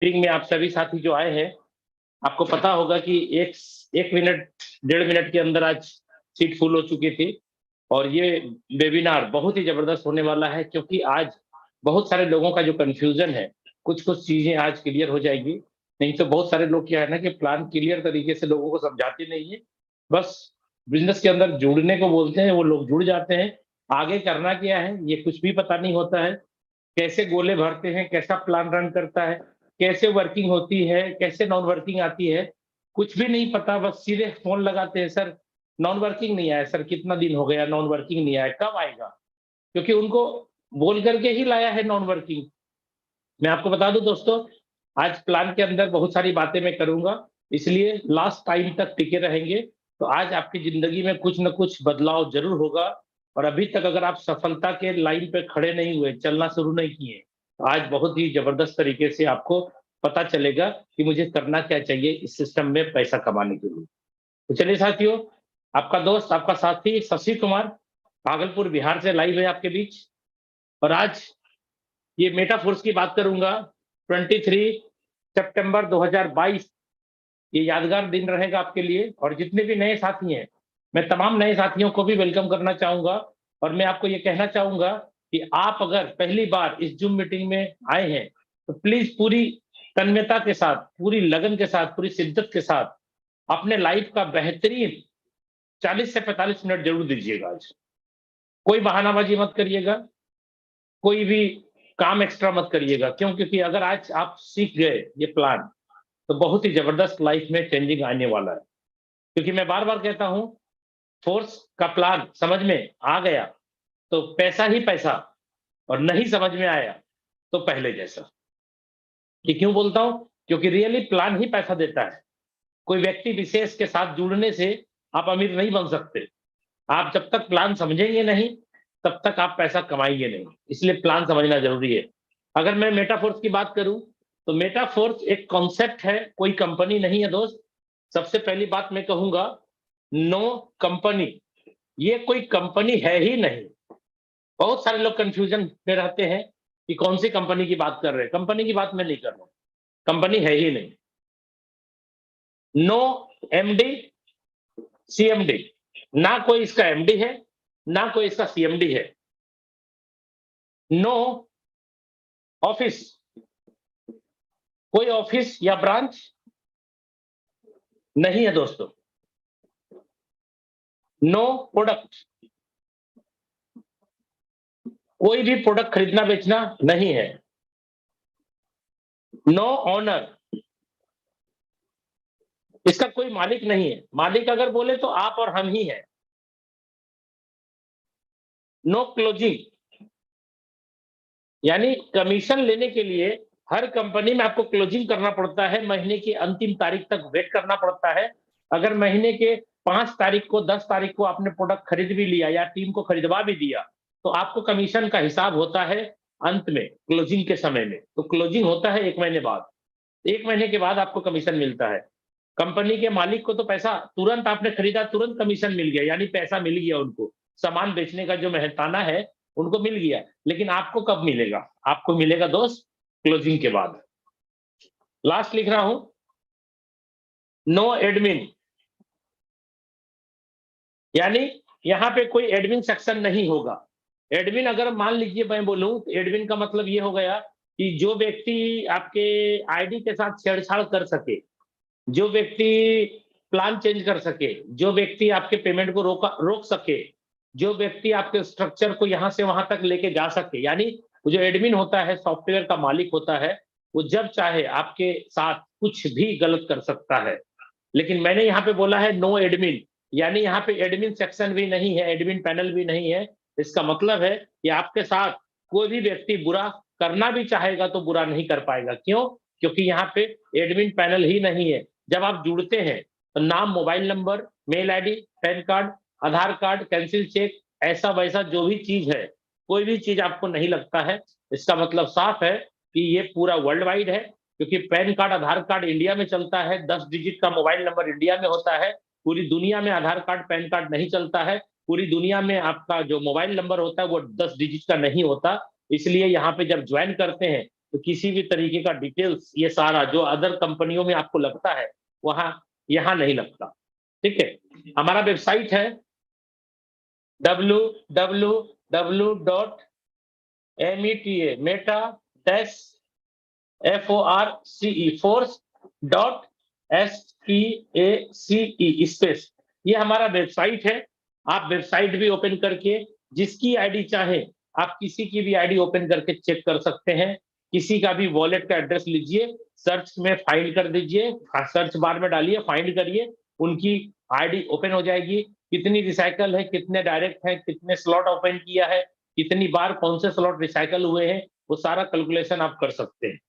Meeting में आप सभी साथी जो आए हैं, आपको पता होगा कि एक मिनट 1.5 मिनट के अंदर आज सीट फुल हो चुकी थी। और ये वेबिनार बहुत ही जबरदस्त होने वाला है, क्योंकि आज बहुत सारे लोगों का जो कंफ्यूजन है, कुछ कुछ चीजें आज क्लियर हो जाएगी। नहीं तो बहुत सारे लोग क्या है ना कि प्लान क्लियर तरीके से लोगों को समझाते नहीं है, बस बिजनेस के अंदर जुड़ने को बोलते हैं, वो लोग जुड़ जाते हैं। आगे करना क्या है ये कुछ भी पता नहीं होता है, कैसे गोले भरते हैं, कैसा प्लान रन करता है, कैसे वर्किंग होती है, कैसे नॉन वर्किंग आती है, कुछ भी नहीं पता। बस सीधे फोन लगाते हैं, सर नॉन वर्किंग नहीं आया, सर कितना दिन हो गया नॉन वर्किंग नहीं आया, कब आएगा? क्योंकि उनको बोल करके ही लाया है नॉन वर्किंग। मैं आपको बता दूं दोस्तों, आज प्लान के अंदर बहुत सारी बातें मैं करूंगा, इसलिए लास्ट टाइम तक टिके रहेंगे। तो आज आपकी जिंदगी में कुछ न कुछ बदलाव जरूर होगा। और अभी तक अगर आप सफलता के लाइन पे खड़े नहीं हुए, चलना शुरू नहीं किए, तो आज बहुत ही जबरदस्त तरीके से आपको पता चलेगा कि मुझे करना क्या चाहिए इस सिस्टम में पैसा कमाने के लिए। तो चलिए साथियों, आपका दोस्त, आपका साथी शशि कुमार भागलपुर बिहार से लाइव है आपके बीच। और आज ये मेटाफोर्स की बात करूंगा। 23 सितंबर 2022, ये यादगार दिन रहेगा आपके लिए। और जितने भी नए साथी हैं, मैं तमाम नए साथियों को भी वेलकम करना चाहूंगा। और मैं आपको ये कहना चाहूंगा कि आप अगर पहली बार इस जूम मीटिंग में आए हैं, तो प्लीज पूरी तन्मयता के साथ, पूरी लगन के साथ, पूरी शिद्दत के साथ अपने लाइफ का बेहतरीन 40 से 45 मिनट जरूर दीजिएगा आज। कोई बहानाबाजी मत करिएगा, कोई भी काम एक्स्ट्रा मत करिएगा। क्यों? क्योंकि अगर आज आप सीख गए ये प्लान, तो बहुत ही जबरदस्त लाइफ में चेंजिंग आने वाला है। क्योंकि मैं बार बार कहता हूं, फोर्स का प्लान समझ में आ गया तो पैसा ही पैसा, और नहीं समझ में आया तो पहले जैसा। ये क्यों बोलता हूं? क्योंकि रियली प्लान ही पैसा देता है। कोई व्यक्ति विशेष के साथ जुड़ने से आप अमीर नहीं बन सकते। आप जब तक प्लान समझेंगे नहीं, तब तक आप पैसा कमाएंगे नहीं। इसलिए प्लान समझना जरूरी है। अगर मैं मेटाफोर्स की बात करूं, तो मेटाफोर्स एक कॉन्सेप्ट है, कोई कंपनी नहीं है दोस्त। सबसे पहली बात मैं कहूंगा, नो कंपनी, ये कोई कंपनी है ही नहीं। बहुत सारे लोग कंफ्यूजन में रहते हैं कि कौन सी कंपनी की बात कर रहे हैं। कंपनी की बात मैं नहीं कर रहा हूं, कंपनी है ही नहीं। नो एमडी सीएमडी, ना कोई इसका एमडी है, ना कोई इसका सीएमडी है। नो ऑफिस, कोई ऑफिस या ब्रांच नहीं है दोस्तों। नो प्रोडक्ट, कोई भी प्रोडक्ट खरीदना बेचना नहीं है। नो ओनर, इसका कोई मालिक नहीं है। मालिक अगर बोले तो आप और हम ही हैं। नो क्लोजिंग, यानी कमीशन लेने के लिए हर कंपनी में आपको क्लोजिंग करना पड़ता है, महीने की अंतिम तारीख तक वेट करना पड़ता है। अगर महीने के 5 तारीख को, 10 तारीख को आपने प्रोडक्ट खरीद भी लिया या टीम को खरीदवा भी दिया, तो आपको कमीशन का हिसाब होता है अंत में, क्लोजिंग के समय में। तो क्लोजिंग होता है 1 महीने बाद। 1 महीने के बाद आपको कमीशन मिलता है। कंपनी के मालिक को तो पैसा तुरंत, आपने खरीदा तुरंत कमीशन मिल गया, यानी पैसा मिल गया उनको। सामान बेचने का जो मेहनताना है उनको मिल गया। लेकिन आपको कब मिलेगा? आपको मिलेगा दोस्त क्लोजिंग के बाद। लास्ट लिख रहा हूं, नो एडमिन, यानी यहां पे कोई एडमिन सेक्शन नहीं होगा। एडमिन अगर मान लीजिए मैं बोलूं, तो एडमिन का मतलब ये हो गया कि जो व्यक्ति आपके आईडी के साथ छेड़छाड़ कर सके, जो व्यक्ति प्लान चेंज कर सके, जो व्यक्ति आपके पेमेंट को रोक सके, जो व्यक्ति आपके स्ट्रक्चर को यहां से वहां तक लेके जा सके, यानी वो जो एडमिन होता है, सॉफ्टवेयर का मालिक होता है, वो जब चाहे आपके साथ कुछ भी गलत कर सकता है। लेकिन मैंने यहाँ पे बोला है नो एडमिन, यानी यहाँ पे एडमिन सेक्शन भी नहीं है, एडमिन पैनल भी नहीं है। इसका मतलब है कि आपके साथ कोई भी व्यक्ति बुरा करना भी चाहेगा तो बुरा नहीं कर पाएगा। क्यों? क्योंकि यहाँ पे एडमिन पैनल ही नहीं है। जब आप जुड़ते हैं तो नाम, mobile number, mail ID, PAN card, Aadhaar card, cancel cheque, ऐसा वैसा जो भी चीज है, कोई भी चीज आपको नहीं लगता है। इसका मतलब साफ है कि ये पूरा वर्ल्ड वाइड है। क्योंकि pan card, Aadhaar card India में चलता है, 10 डिजिट का मोबाइल नंबर इंडिया में होता है। पूरी दुनिया में आधार कार्ड, पैन कार्ड नहीं चलता है। पूरी दुनिया में आपका जो मोबाइल नंबर होता है वो 10 डिजिट का नहीं होता। इसलिए यहाँ पे जब ज्वाइन करते हैं तो किसी भी तरीके का डिटेल्स ये सारा जो अदर कंपनियों में आपको लगता है वहां यहाँ नहीं लगता। ठीक है, हमारा वेबसाइट है www.meta-force.space स्पेस, ये हमारा वेबसाइट है। आप वेबसाइट भी ओपन करके जिसकी आईडी चाहे आप किसी की भी आईडी ओपन करके चेक कर सकते हैं। किसी का भी वॉलेट का एड्रेस लीजिए, सर्च में फाइंड कर दीजिए, सर्च बार में डालिए, फाइंड करिए, उनकी आईडी ओपन हो जाएगी। कितनी रिसाइकल है, कितने डायरेक्ट है, कितने स्लॉट ओपन किया है, कितनी बार कौन से स्लॉट रिसाइकल हुए हैं, वो सारा कैलकुलेशन आप कर सकते हैं।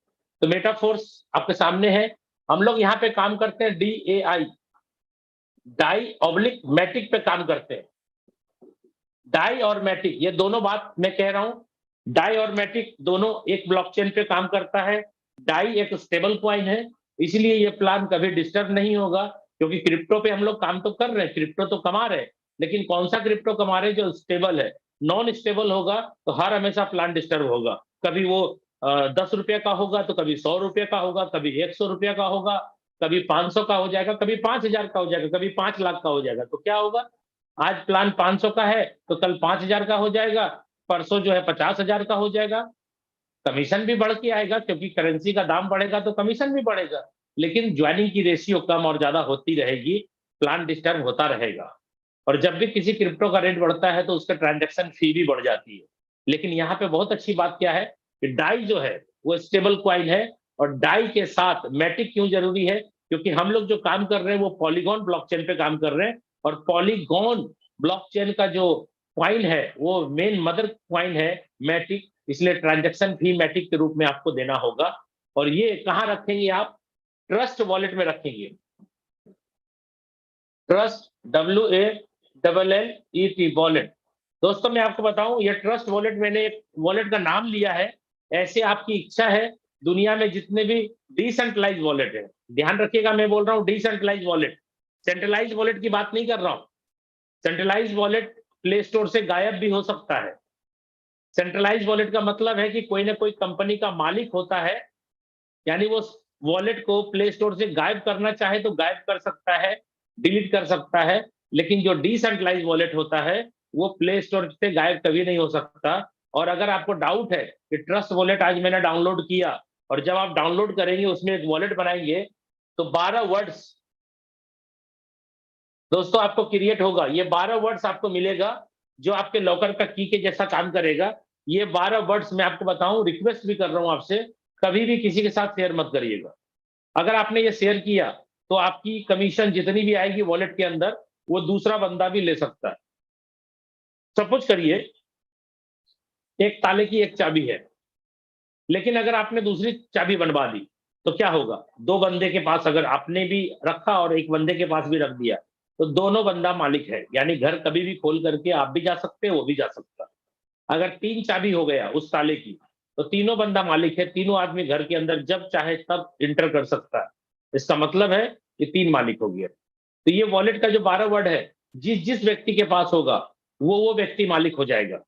तो मेटाफोर्स आपके सामने है। हम लोग यहाँ पे काम करते हैं DAI, डाई ऑब्लिक मैटिक पे काम करते हैं। डाई और मैटिक ये दोनों बात मैं कह रहा हूं, डाई और मैटिक दोनों एक ब्लॉकचेन पे काम करता है। डाई एक स्टेबल कॉइन है, इसलिए ये प्लान कभी डिस्टर्ब नहीं होगा, क्योंकि क्रिप्टो पे हम लोग काम तो कर रहे हैं, क्रिप्टो तो कमा रहे हैं, लेकिन कौन सा क्रिप्टो कमा रहे हैं जो स्टेबल है। नॉन स्टेबल होगा तो हर हमेशा प्लान डिस्टर्ब होगा। कभी वो 10 रुपये का होगा तो कभी 100 रुपये का होगा, कभी 100 रुपये का होगा, कभी 500 का हो जाएगा, कभी 5000 का हो जाएगा, कभी 5 लाख का हो जाएगा। तो क्या होगा, आज प्लान 500 का है तो कल 5000 का हो जाएगा, परसों जो है 50,000 का हो जाएगा। कमीशन भी बढ़ के आएगा, क्योंकि करेंसी का दाम बढ़ेगा तो कमीशन भी बढ़ेगा, लेकिन ज्वाइनिंग की रेशियो कम और ज्यादा होती रहेगी, प्लान डिस्टर्ब होता रहेगा। और जब भी किसी क्रिप्टो का रेट बढ़ता है तो उसका ट्रांजैक्शन फी भी बढ़ जाती है। लेकिन यहाँ पे बहुत अच्छी बात क्या है कि डाई जो है वो स्टेबल कॉइन है, और डाई के साथ मैटिक क्यों जरूरी है, क्योंकि हम लोग जो काम कर रहे हैं वो पॉलीगॉन ब्लॉकचेन पे काम कर रहे हैं, और पॉलीगॉन ब्लॉकचेन का जो कॉइन है वो मेन मदर कॉइन है मैटिक, इसलिए ट्रांजैक्शन फी मैटिक के रूप में आपको देना होगा। और ये कहाँ रखेंगे आप, ट्रस्ट वॉलेट में रखेंगे। Trust WALLET wallet. दोस्तों मैं आपको बताऊं, ये ट्रस्ट वॉलेट मैंने एक वॉलेट का नाम लिया है, ऐसे आपकी इच्छा है दुनिया में जितने भी डिसेंट्रलाइज वॉलेट है, ध्यान रखिएगा मैं बोल रहा हूं डिसेंट्रलाइज वॉलेट, सेंट्रलाइज वॉलेट की बात नहीं कर रहा हूं। सेंट्रलाइज वॉलेट प्ले स्टोर से गायब भी हो सकता है। सेंट्रलाइज वॉलेट का मतलब है कि कोई ना कोई कंपनी का मालिक होता है, यानी वो वॉलेट को प्ले स्टोर से गायब करना चाहे तो गायब कर सकता है, डिलीट कर सकता है। लेकिन जो डिसेंट्रलाइज वॉलेट होता है वो प्ले स्टोर से गायब कभी नहीं हो सकता। और अगर आपको डाउट है कि ट्रस्ट वॉलेट आज मैंने डाउनलोड किया, और जब आप डाउनलोड करेंगे उसमें एक वॉलेट बनाएंगे तो 12 वर्ड्स दोस्तों आपको क्रिएट होगा। ये 12 वर्ड्स आपको मिलेगा जो आपके लॉकर का की के जैसा काम करेगा। ये 12 वर्ड्स मैं आपको बताऊं, रिक्वेस्ट भी कर रहा हूं आपसे, कभी भी किसी के साथ शेयर मत करिएगा। अगर आपने ये शेयर किया तो आपकी कमीशन जितनी भी आएगी वॉलेट के अंदर वो दूसरा बंदा भी ले सकता है। सपोज करिए एक ताले की एक चाबी है, लेकिन अगर आपने दूसरी चाबी बनवा दी तो क्या होगा, दो बंदे के पास अगर आपने भी रखा और एक बंदे के पास भी रख दिया तो दोनों बंदा मालिक है, यानी घर कभी भी खोल करके आप भी जा सकते हैं, वो भी जा सकता है। अगर 3 चाबी हो गया उस ताले की तो तीनों बंदा मालिक है, तीनों आदमी घर के अंदर जब चाहे तब इंटर कर सकता है। इसका मतलब है कि 3 मालिक हो गया। तो ये वॉलेट का जो 12 वर्ड है, जिस जिस व्यक्ति के पास होगा वो व्यक्ति मालिक हो जाएगा।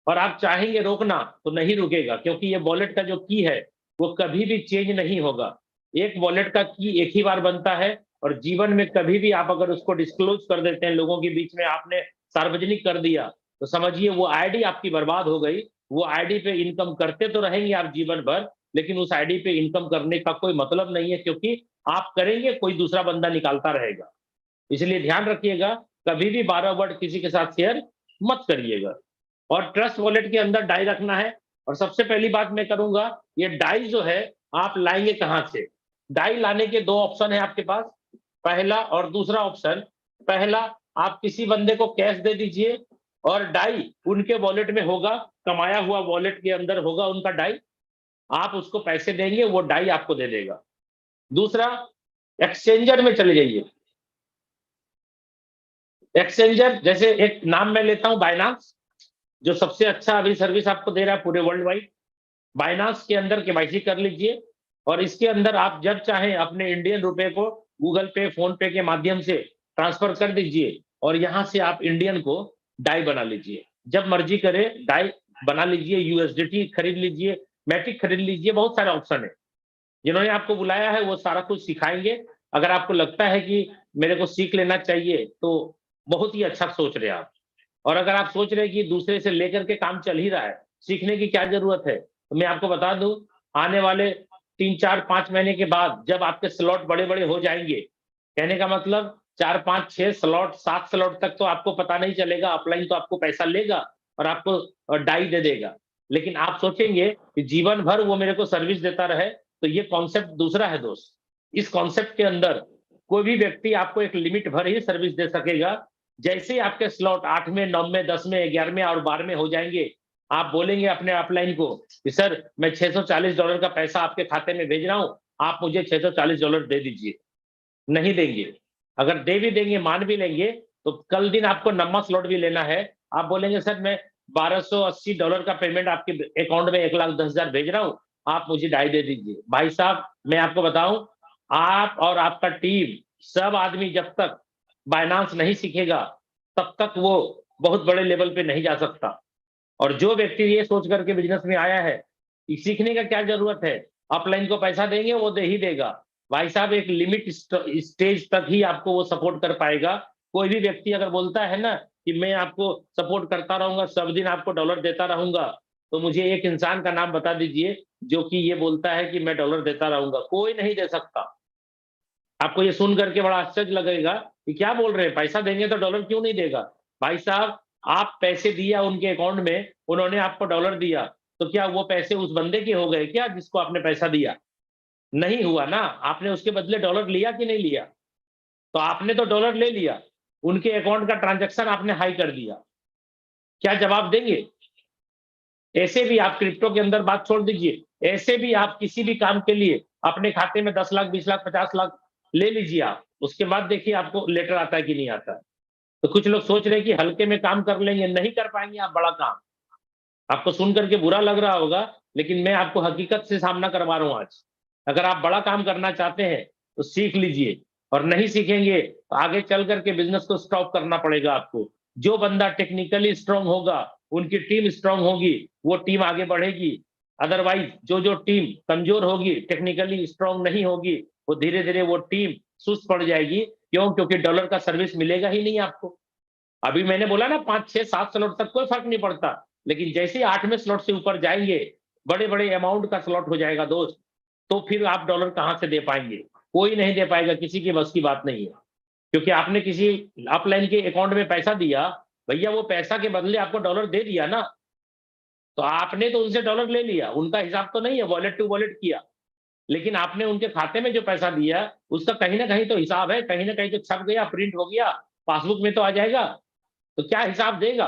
और आप चाहेंगे रोकना तो नहीं रुकेगा, क्योंकि ये वॉलेट का जो की है वो कभी भी चेंज नहीं होगा। एक वॉलेट का की एक ही बार बनता है, और जीवन में कभी भी आप अगर उसको डिस्क्लोज कर देते हैं, लोगों के बीच में आपने सार्वजनिक कर दिया, तो समझिए वो आईडी आपकी बर्बाद हो गई। वो आईडी पे इनकम करते तो रहेंगे आप जीवन भर, लेकिन उस आईडी पे इनकम करने का कोई मतलब नहीं है, क्योंकि आप करेंगे कोई दूसरा बंदा निकालता रहेगा। इसलिए ध्यान रखिएगा, कभी भी 12 वर्ड किसी के साथ शेयर मत करिएगा। और ट्रस्ट वॉलेट के अंदर डाई रखना है। और सबसे पहली बात मैं करूंगा, ये डाई जो है आप लाएंगे कहां से। डाई लाने के 2 ऑप्शन है आपके पास, पहला और दूसरा ऑप्शन। पहला, आप किसी बंदे को कैश दे दीजिए और डाई उनके वॉलेट में होगा, कमाया हुआ वॉलेट के अंदर होगा उनका डाई, आप उसको पैसे देंगे वो डाई आपको दे देगा। दूसरा, एक्सचेंजर में चले जाइए। एक्सचेंजर जैसे एक नाम मैं लेता हूं बाइनांस, जो सबसे अच्छा अभी सर्विस आपको दे रहा है पूरे वर्ल्ड वाइड। बाइनांस के अंदर केवाईसी कर लीजिए, और इसके अंदर आप जब चाहें अपने इंडियन रुपए को गूगल पे, फोन पे के माध्यम से ट्रांसफर कर दीजिए, और यहां से आप इंडियन को डाई बना लीजिए। जब मर्जी करे डाई बना लीजिए, यूएसडीटी खरीद लीजिए, मैटिक खरीद लीजिए, बहुत सारे ऑप्शन है। जिन्होंने आपको बुलाया है वो सारा कुछ सिखाएँगे। अगर आपको लगता है कि मेरे को सीख लेना चाहिए, तो बहुत ही अच्छा सोच रहे हैं आप। और अगर आप सोच रहे हैं कि दूसरे से लेकर के काम चल ही रहा है, सीखने की क्या ज़रूरत है? तो मैं आपको बता दूँ, आने वाले 3, 4, 5 महीने के बाद जब आपके स्लॉट बड़े-बड़े हो जाएँगे, कहने का मतलब 4, 5, 6 स्लॉट, 7 स्लॉट तक तो आपको पता नहीं चलेगा, अपलाइन तो आपको पैसा लेगा और आपको डाई दे देगा। लेकिन आप सोचेंगे कि जीवन भर वो मेरे को सर्विस देता रहे, तो ये कॉन्सेप्ट दूसरा है दोस्त। इस कॉन्सेप्ट के अंदर कोई भी व्यक्ति आपको एक लिमिट भर ही सर्विस दे सकेगा। जैसे ही आपके स्लॉट 8वें, 9वें, 10वें, 11वें और 12वें हो जाएँगे, आप बोलेंगे अपने अपलाइन को कि सर मैं $640 का पैसा आपके खाते में भेज रहा हूँ, आप मुझे $640 दे दीजिए। नहीं देंगे। अगर दे भी देंगे, मान भी लेंगे, तो कल दिन आपको लंबा स्लॉट भी लेना है। आप बोलेंगे सर मैं $1280 का पेमेंट आपके अकाउंट में 1,10,000 भेज रहा हूँ, आप मुझे ढाई दे दीजिए। भाई साहब मैं आपको बताऊँ, आप और आपका टीम सब आदमी जब तक बायनांस नहीं सीखेगा, तब तक वो बहुत बड़े लेवल पे नहीं जा सकता। और जो व्यक्ति ये सोच करके बिज़नेस में आया है, कि सीखने का क्या ज़रूरत है? अपलाइन को पैसा देंगे, वो दे ही देगा। भाई साहब एक लिमिट स्टेज तक ही आपको वो सपोर्ट कर पाएगा। कोई भी व्यक्ति अगर बोलता है ना कि मैं आपको सपोर्ट करता रहूँगा, सब दिन आपको डॉलर देता रहूँगा, तो मुझे एक इंसान का नाम बता दीजिए, जो कि ये बोलता है कि मैं डॉलर देता रहूँगा। कोई नहीं दे सकता। आपको ये सुन करके बड़ा आश्चर्य लगेगा कि क्या बोल रहे हैं, पैसा देंगे तो डॉलर क्यों नहीं देगा? भाई साहब, आप पैसे दिया उनके अकाउंट में, उन्होंने आपको डॉलर दिया, तो क्या वो पैसे उस बंदे के हो गए क्या जिसको आपने पैसा दिया? नहीं हुआ ना, आपने उसके बदले डॉलर लिया कि नहीं लिया? तो आपने तो डॉलर ले लिया, उनके अकाउंट का ट्रांज़ैक्शन आपने हाई कर दिया। क्या जवाब देंगे? ऐसे भी आप क्रिप्टो के अंदर बात छोड़ दीजिए, ऐसे भी आप किसी भी काम के लिए अपने खाते में 10 लाख, 20 लाख, 50 लाख ले लीजिए आप, उसके बाद देखिए आपको लेटर आता है कि नहीं आता है। तो कुछ लोग सोच रहे हैं कि हल्के में काम कर लेंगे, नहीं कर पाएँगे आप बड़ा काम। आपको सुन कर के बुरा लग रहा होगा, लेकिन मैं आपको हकीकत से सामना करवा रहा हूँ आज। अगर आप बड़ा काम करना चाहते हैं, तो सीख लीजिए और नहीं सीखेंगे, तो आगे चल कर के बिज़नेस को स्टॉप करना पड़ेगा आपको। जो बंदा टेक्निकली स्ट्रॉन्ग होगा, उनकी टीम स्ट्रॉन्ग होगी, वो टीम आगे बढ़ेगी। अदरवाइज़ जो टीम कमज़ोर होगी, टेक्निकली स्ट्रॉन्ग नहीं होगी, वो धीरे-धीरे वो टीम सुस्त पड़ जाएगी। क्यों? क्योंकि डॉलर का सर्विस मिलेगा ही नहीं आपको। अभी मैंने बोला ना 5, 6, 7 स्लॉट तक कोई फ़र्क नहीं पड़ता। लेकिन जैसे ही 8वें स्लॉट से ऊपर जाएँगे, बड़े-बड़े अमाउंट का स्लॉट हो जाएगा दोस्त, तो फिर आप डॉलर कहाँ से दे पाएँगे? कोई नहीं दे पाएगा, किसी के बस की बात नहीं है। क्योंकि आपने किसी अपलाइन के अकाउंट में पैसा दिया, भैया वो पैसा के बदले आपको डॉलर दे दिया ना, तो आपने तो उनसे डॉलर ले लिया, उनका हिसाब तो नहीं है, वॉलेट टू वॉलेट किया। लेकिन आपने उनके खाते में जो पैसा दिया, उसका कहीं न कहीं तो हिसाब है, कहीं न कहीं तो छप गया, प्रिंट हो गया, पासबुक में तो आ जाएगा। तो क्या हिसाब देगा?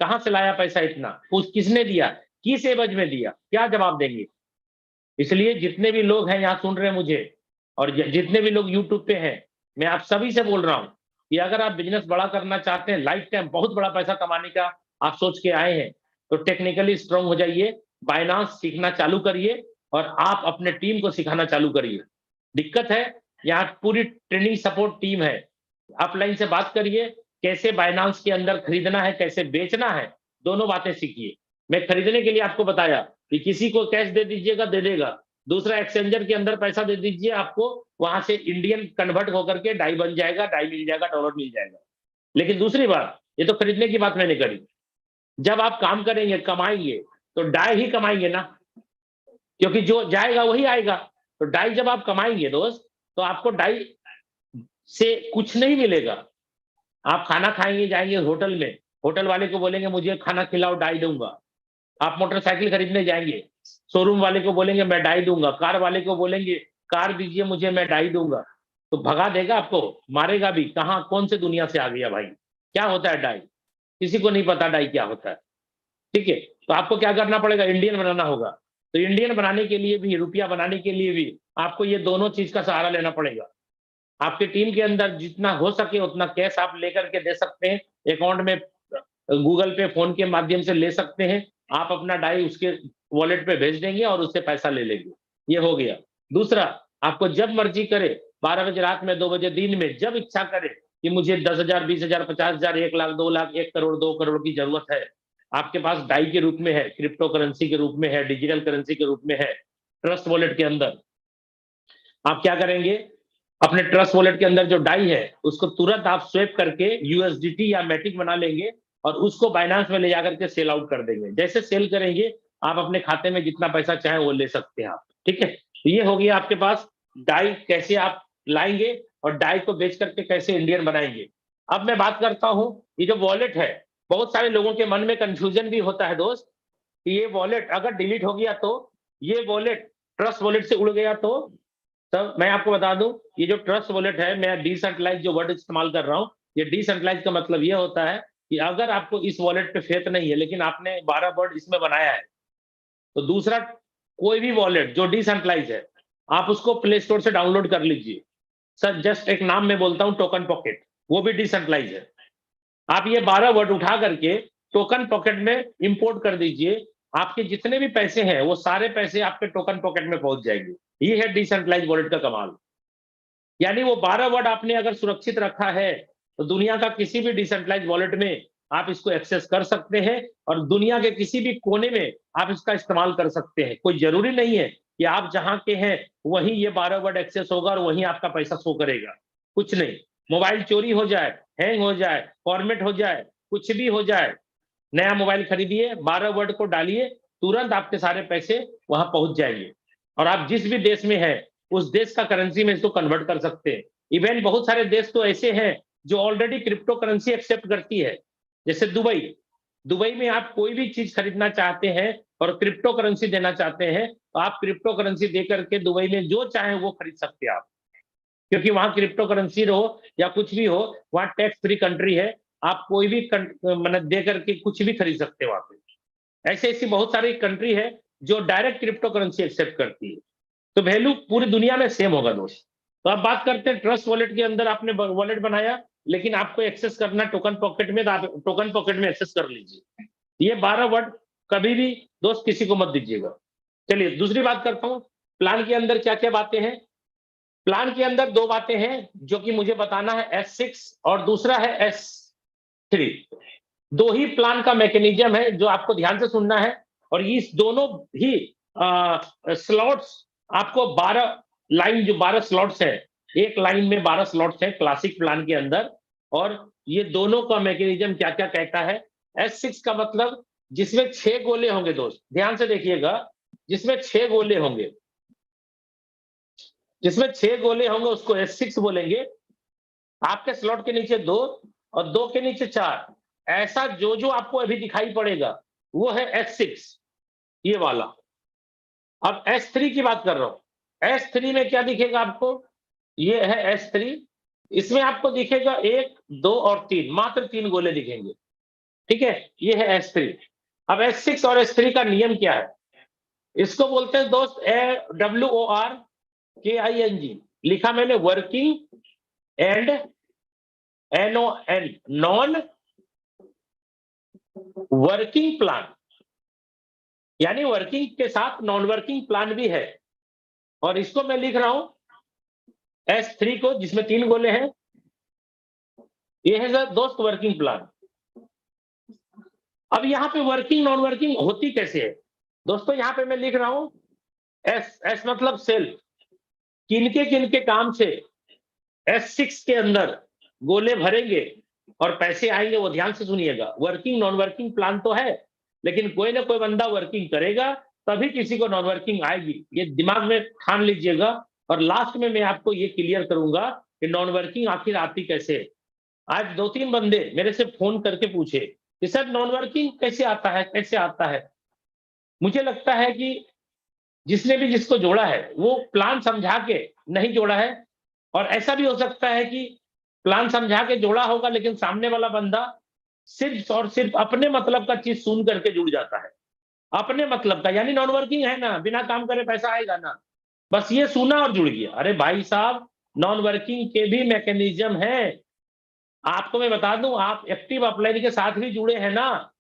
कहाँ से लाया पैसा इतना? किसने दिया? किस एवज में दिया? क्या जवाब देंगे? इसलिए जितने भी लोग हैं यहाँ सुन रहे हैं मुझे और जितने भी लोग यूट्यूब पे हैं, मैं आप सभी से बोल रहा हूँ कि अगर आप बिज़नेस बड़ा करना चाहते हैं, लाइफ टाइम बहुत बड़ा पैसा कमाने का आप सोच के आए हैं, तो टेक्निकली स्ट्रॉन्ग हो जाइए, बायनांस सीखना चालू करिए और आप अपने टीम को सिखाना चालू करिए। दिक्कत है, यहाँ पूरी ट्रेनिंग सपोर्ट टीम है। अपलाइन से बात करिए, कैसे बायनांस के अंदर खरीदना है, कैसे बेचना है, दोनों बातें सीखिए। मैं खरीदने के लिए आपको बताया कि किसी को कैश दे दीजिएगा, दे देगा। दूसरा एक्सचेंजर के अंदर पैसा दे दीजिए, आपको वहाँ से इंडियन कन्वर्ट होकर के डाई बन जाएगा, डाई मिल जाएगा, डॉलर मिल जाएगा। लेकिन दूसरी बात, ये तो खरीदने की बात मैंने करी। जब आप काम करेंगे, कमाएँगे, तो डाई ही कमाएँगे ना, क्योंकि जो जाएगा वही आएगा। तो डाई जब आप कमाएँगे दोस्त, तो आपको डाई से कुछ नहीं मिलेगा। आप खाना खाएँगे, जाएँगे होटल में, होटल वाले को बोलेंगे मुझे खाना खिलाओ, डाई दूँगा। आप मोटरसाइकिल खरीदने जाएँगे, शोरूम वाले को बोलेंगे मैं डाई दूँगा, कार वाले को बोलेंगे कार दीजिए मुझे मैं डाई दूँगा। तो भगा देगा आपको, मारेगा भी, कहाँ कौन से दुनिया से आ गया भाई? क्या होता है डाई? किसी को नहीं पता डाई क्या होता है, ठीक है? तो आपको क्या करना पड़ेगा? इंडियन बनाना होगा। तो इंडियन बनाने के लिए भी, रुपया बनाने के लिए भी आपको ये दोनों चीज़ का सहारा लेना पड़ेगा। आपकी टीम के अंदर जितना हो सके उतना कैश आप लेकर के दे सकते हैं, अकाउंट में गूगल पे, फ़ोन के माध्यम से ले सकते हैं। आप अपना डाई उसके वॉलेट पे भेज देंगे और उससे पैसा ले लेंगे। ये हो गया। दूसरा, आपको जब मर्ज़ी करे 12 बजे रात में, 2 बजे दिन में, जब इच्छा करे कि मुझे 10,000, 20,000, 50,000, 1 लाख, 2 लाख, 1 करोड़, 2 करोड़ की ज़रूरत है, आपके पास डाई के रूप में है, क्रिप्टो करेंसी के रूप में है, डिजिटल करेंसी के रूप में है, ट्रस्ट वॉलेट के अंदर। आप क्या करेंगे, अपने ट्रस्ट वॉलेट के अंदर जो डाई है उसको तुरंत आप स्वेप करके यूएसडीटी या मैटिक बना लेंगे और उसको बाइनांस में ले जाकर के सेल आउट कर देंगे। जैसे सेल करेंगे आप अपने खाते में जितना पैसा चाहे वो ले सकते हैं आप, ठीक है। तो ये हो गया आपके पास डाई कैसे आप लाएंगे और डाई को बेच करके कैसे इंडियन बनाएंगे। अब मैं बात करता हूं, ये जो वॉलेट है, बहुत सारे लोगों के मन में कंफ्यूजन भी होता है दोस्त कि ये वॉलेट अगर डिलीट हो गया तो, ये वॉलेट ट्रस्ट वॉलेट से उड़ गया तो। तब मैं आपको बता दूं, ये जो ट्रस्ट वॉलेट है, मैं डिसेंट्रलाइज जो वर्ड इस्तेमाल कर रहा हूं, ये डिसेंट्रलाइज का मतलब ये होता है कि अगर आपको इस वॉलेट पे फेथ नहीं है लेकिन आपने 12 वर्ड इसमें बनाया है, तो दूसरा कोई भी वॉलेट जो डिसेंट्रलाइज है आप उसको प्ले स्टोर से डाउनलोड कर लीजिए। सर जस्ट एक नाम मैं बोलता हूं, टोकन पॉकेट, वो भी डिसेंट्रलाइज है। आप ये 12 वर्ड उठा करके टोकन पॉकेट में इंपोर्ट कर दीजिए, आपके जितने भी पैसे हैं वो सारे पैसे आपके टोकन पॉकेट में पहुंच जाएंगे। ये है डिसेंट्रलाइज वॉलेट का कमाल। यानी वो 12 वर्ड आपने अगर सुरक्षित रखा है तो दुनिया का किसी भी डिसेंट्रलाइज वॉलेट में आप इसको एक्सेस कर सकते हैं और दुनिया के किसी भी कोने में आप इसका इस्तेमाल कर सकते हैं। कोई जरूरी नहीं है कि आप जहां के हैं वहीं ये 12 वर्ड एक्सेस होगा और वहीं आपका पैसा शो करेगा, कुछ नहीं। मोबाइल चोरी हो जाए, हैंग हो जाए, फॉर्मेट हो जाए, कुछ भी हो जाए, नया मोबाइल खरीदिए, 12 वर्ड को डालिए, तुरंत आपके सारे पैसे वहां पहुंच जाएंगे और आप जिस भी देश में हैं उस देश का करेंसी में इसको कन्वर्ट कर सकते हैं। इवन बहुत सारे देश तो ऐसे हैं जो ऑलरेडी क्रिप्टो करेंसी एक्सेप्ट करती है, जैसे दुबई। दुबई में आप कोई भी चीज खरीदना चाहते हैं और क्रिप्टो करेंसी देना चाहते हैं तो आप क्रिप्टो करेंसी दे करके दुबई में जो चाहे वो खरीद सकते हैं आप, क्योंकि वहां क्रिप्टो करेंसी हो या कुछ भी हो, वहां टैक्स फ्री कंट्री है। आप कोई भी मतलब दे करके कुछ भी खरीद सकते हो वहां पे। ऐसे ऐसी बहुत सारी कंट्री है जो डायरेक्ट क्रिप्टो करेंसी एक्सेप्ट करती है। तो वैल्यू पूरी दुनिया में सेम होगा दोस्त। तो अब बात करते हैं ट्रस्ट वॉलेट के अंदर आपने वॉलेट बनाया, लेकिन आपको एक्सेस करना टोकन पॉकेट में, तो आप टोकन पॉकेट में एक्सेस कर लीजिए। ये 12 वर्ड कभी भी दोस्त किसी को मत दीजिएगा। चलिए दूसरी बात करता हूं, प्लान के अंदर क्या क्या बातें हैं। प्लान के अंदर दो बातें हैं जो कि मुझे बताना है, S6 और दूसरा है S3। दो ही प्लान का मैकेनिज्म है जो आपको ध्यान से सुनना है और इस दोनों ही स्लॉट्स आपको 12 लाइन, जो 12 स्लॉट्स है, एक लाइन में 12 स्लॉट्स है क्लासिक प्लान के अंदर। और ये दोनों का मैकेनिज्म क्या क्या कहता है। S6 का मतलब जिसमें 6 गोले होंगे दोस्त, ध्यान से देखिएगा, जिसमें 6 गोले होंगे, जिसमें 6 गोले होंगे उसको S6 बोलेंगे। आपके स्लॉट के नीचे 2 और 2 के नीचे 4, ऐसा जो जो आपको अभी दिखाई पड़ेगा वो है S6, ये वाला। अब S3 की बात कर रहा हूं। S3 में क्या दिखेगा आपको, ये है S3। इसमें आपको दिखेगा 1, 2 और 3, मात्र 3 गोले दिखेंगे, ठीक है। ये है S3। अब S6 और S3 का नियम क्या है, इसको बोलते हैं दोस्त WORKING, लिखा मैंने working and NON, non working plan. यानी वर्किंग के साथ नॉन वर्किंग प्लान भी है। और इसको मैं लिख रहा हूं S3 को, जिसमें 3 गोले हैं, ये है सर दोस्त वर्किंग प्लान। अब यहां पे वर्किंग नॉन वर्किंग होती कैसे है दोस्तों, यहां पे मैं लिख रहा हूं S मतलब सेल्फ, किनके काम से S6 के अंदर गोले भरेंगे और पैसे आएंगे, वो ध्यान से सुनिएगा। वर्किंग नॉन वर्किंग प्लान तो है, लेकिन कोई ना कोई बंदा वर्किंग करेगा तभी किसी को नॉन वर्किंग आएगी, ये दिमाग में ठान लीजिएगा। और लास्ट में मैं आपको ये क्लियर करूंगा कि नॉन वर्किंग आखिर आती कैसे है। आज 2-3 बंदे मेरे से फोन करके पूछे कि सर नॉन वर्किंग कैसे आता है, कैसे आता है। मुझे लगता है कि जिसने भी जिसको जोड़ा है वो प्लान समझा के नहीं जोड़ा है, और ऐसा भी हो सकता है कि प्लान समझा के जोड़ा होगा लेकिन सामने वाला बंदा सिर्फ और सिर्फ अपने मतलब का चीज सुन करके जुड़ जाता है, अपने मतलब का। यानी नॉन वर्किंग है ना, बिना काम करे पैसा आएगा ना, बस ये सुना और जुड़ गया। अरे भाई साहब, नॉन वर्किंग के भी मैकेनिज्म है। आपको मैं बता दूं, आप एक्टिव अपलाइन के साथ भी जुड़े हैं ना,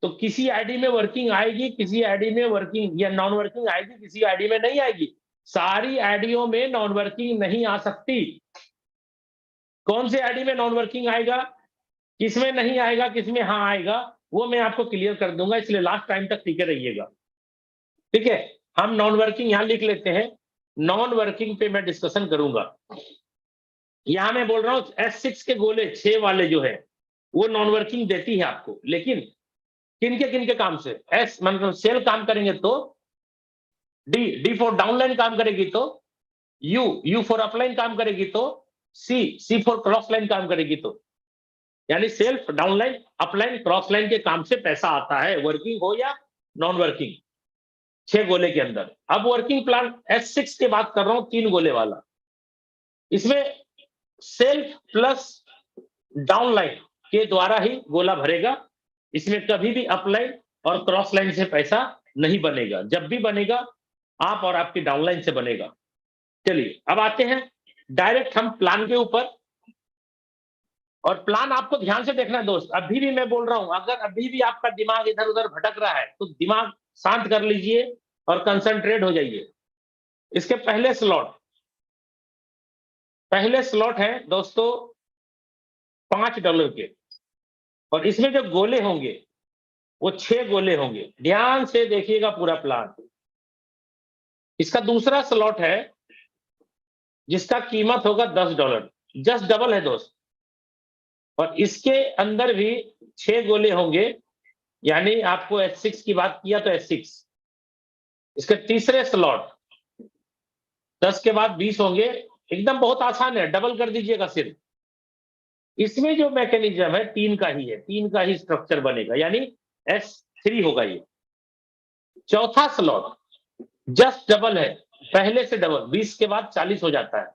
तो किसी आईडी में वर्किंग आएगी, किसी आईडी में वर्किंग या नॉन वर्किंग आएगी, किसी आईडी में नहीं आएगी। सारी आईडियों में नॉन वर्किंग नहीं आ सकती। कौन से आईडी में नॉन वर्किंग आएगा, किसमें नहीं आएगा, किसमें हाँ आएगा, वो मैं आपको क्लियर कर दूंगा, इसलिए लास्ट टाइम तक टिके रहिएगा। ठीक है, हम नॉन वर्किंग यहां लिख लेते हैं, नॉन वर्किंग पे मैं डिस्कशन करूंगा। यहां मैं बोल रहा हूं S6 के गोले 6 वाले जो है वो नॉन वर्किंग देती है आपको, लेकिन किन के काम से? एस मतलब सेल काम करेंगे तो डी फॉर डाउनलाइन काम करेगी तो यू फॉर अपलाइन काम करेगी तो सी फॉर क्रॉस लाइन काम करेगी तो, यानी self downline upline cross line के काम से पैसा आता है, वर्किंग हो या नॉन वर्किंग, 6 गोले के अंदर। अब वर्किंग प्लान S6 की बात कर रहा हूं, 3 गोले वाला। इसमें सेल्फ प्लस डाउनलाइन के द्वारा ही गोला भरेगा, इसमें कभी भी अपलाइन और क्रॉस लाइन से पैसा नहीं बनेगा, जब भी बनेगा आप और आपकी डाउनलाइन से बनेगा। चलिए अब आते हैं डायरेक्ट हम प्लान के ऊपर, और प्लान आपको ध्यान से देखना है दोस्त। अभी भी मैं बोल रहा हूं, अगर अभी भी आपका दिमाग इधर उधर भटक रहा है तो दिमाग शांत कर लीजिए और कंसंट्रेट हो जाइए। इसके पहले स्लॉट है दोस्तों $5 के, और इसमें जो गोले होंगे वो 6 गोले होंगे। ध्यान से देखिएगा पूरा प्लान। इसका दूसरा स्लॉट है जिसका कीमत होगा $10, जस्ट डबल है दोस्त, और इसके अंदर भी 6 गोले होंगे, यानी आपको S6 की बात किया तो S6। इसके तीसरे स्लॉट 10 के बाद 20 होंगे, एकदम बहुत आसान है, डबल कर दीजिएगा सिर्फ। इसमें जो मैकेनिज्म है 3 का ही है, 3 का ही स्ट्रक्चर बनेगा, यानी S3 होगा ये। चौथा स्लॉट जस्ट डबल है, पहले से डबल, 20 के बाद 40 हो जाता है।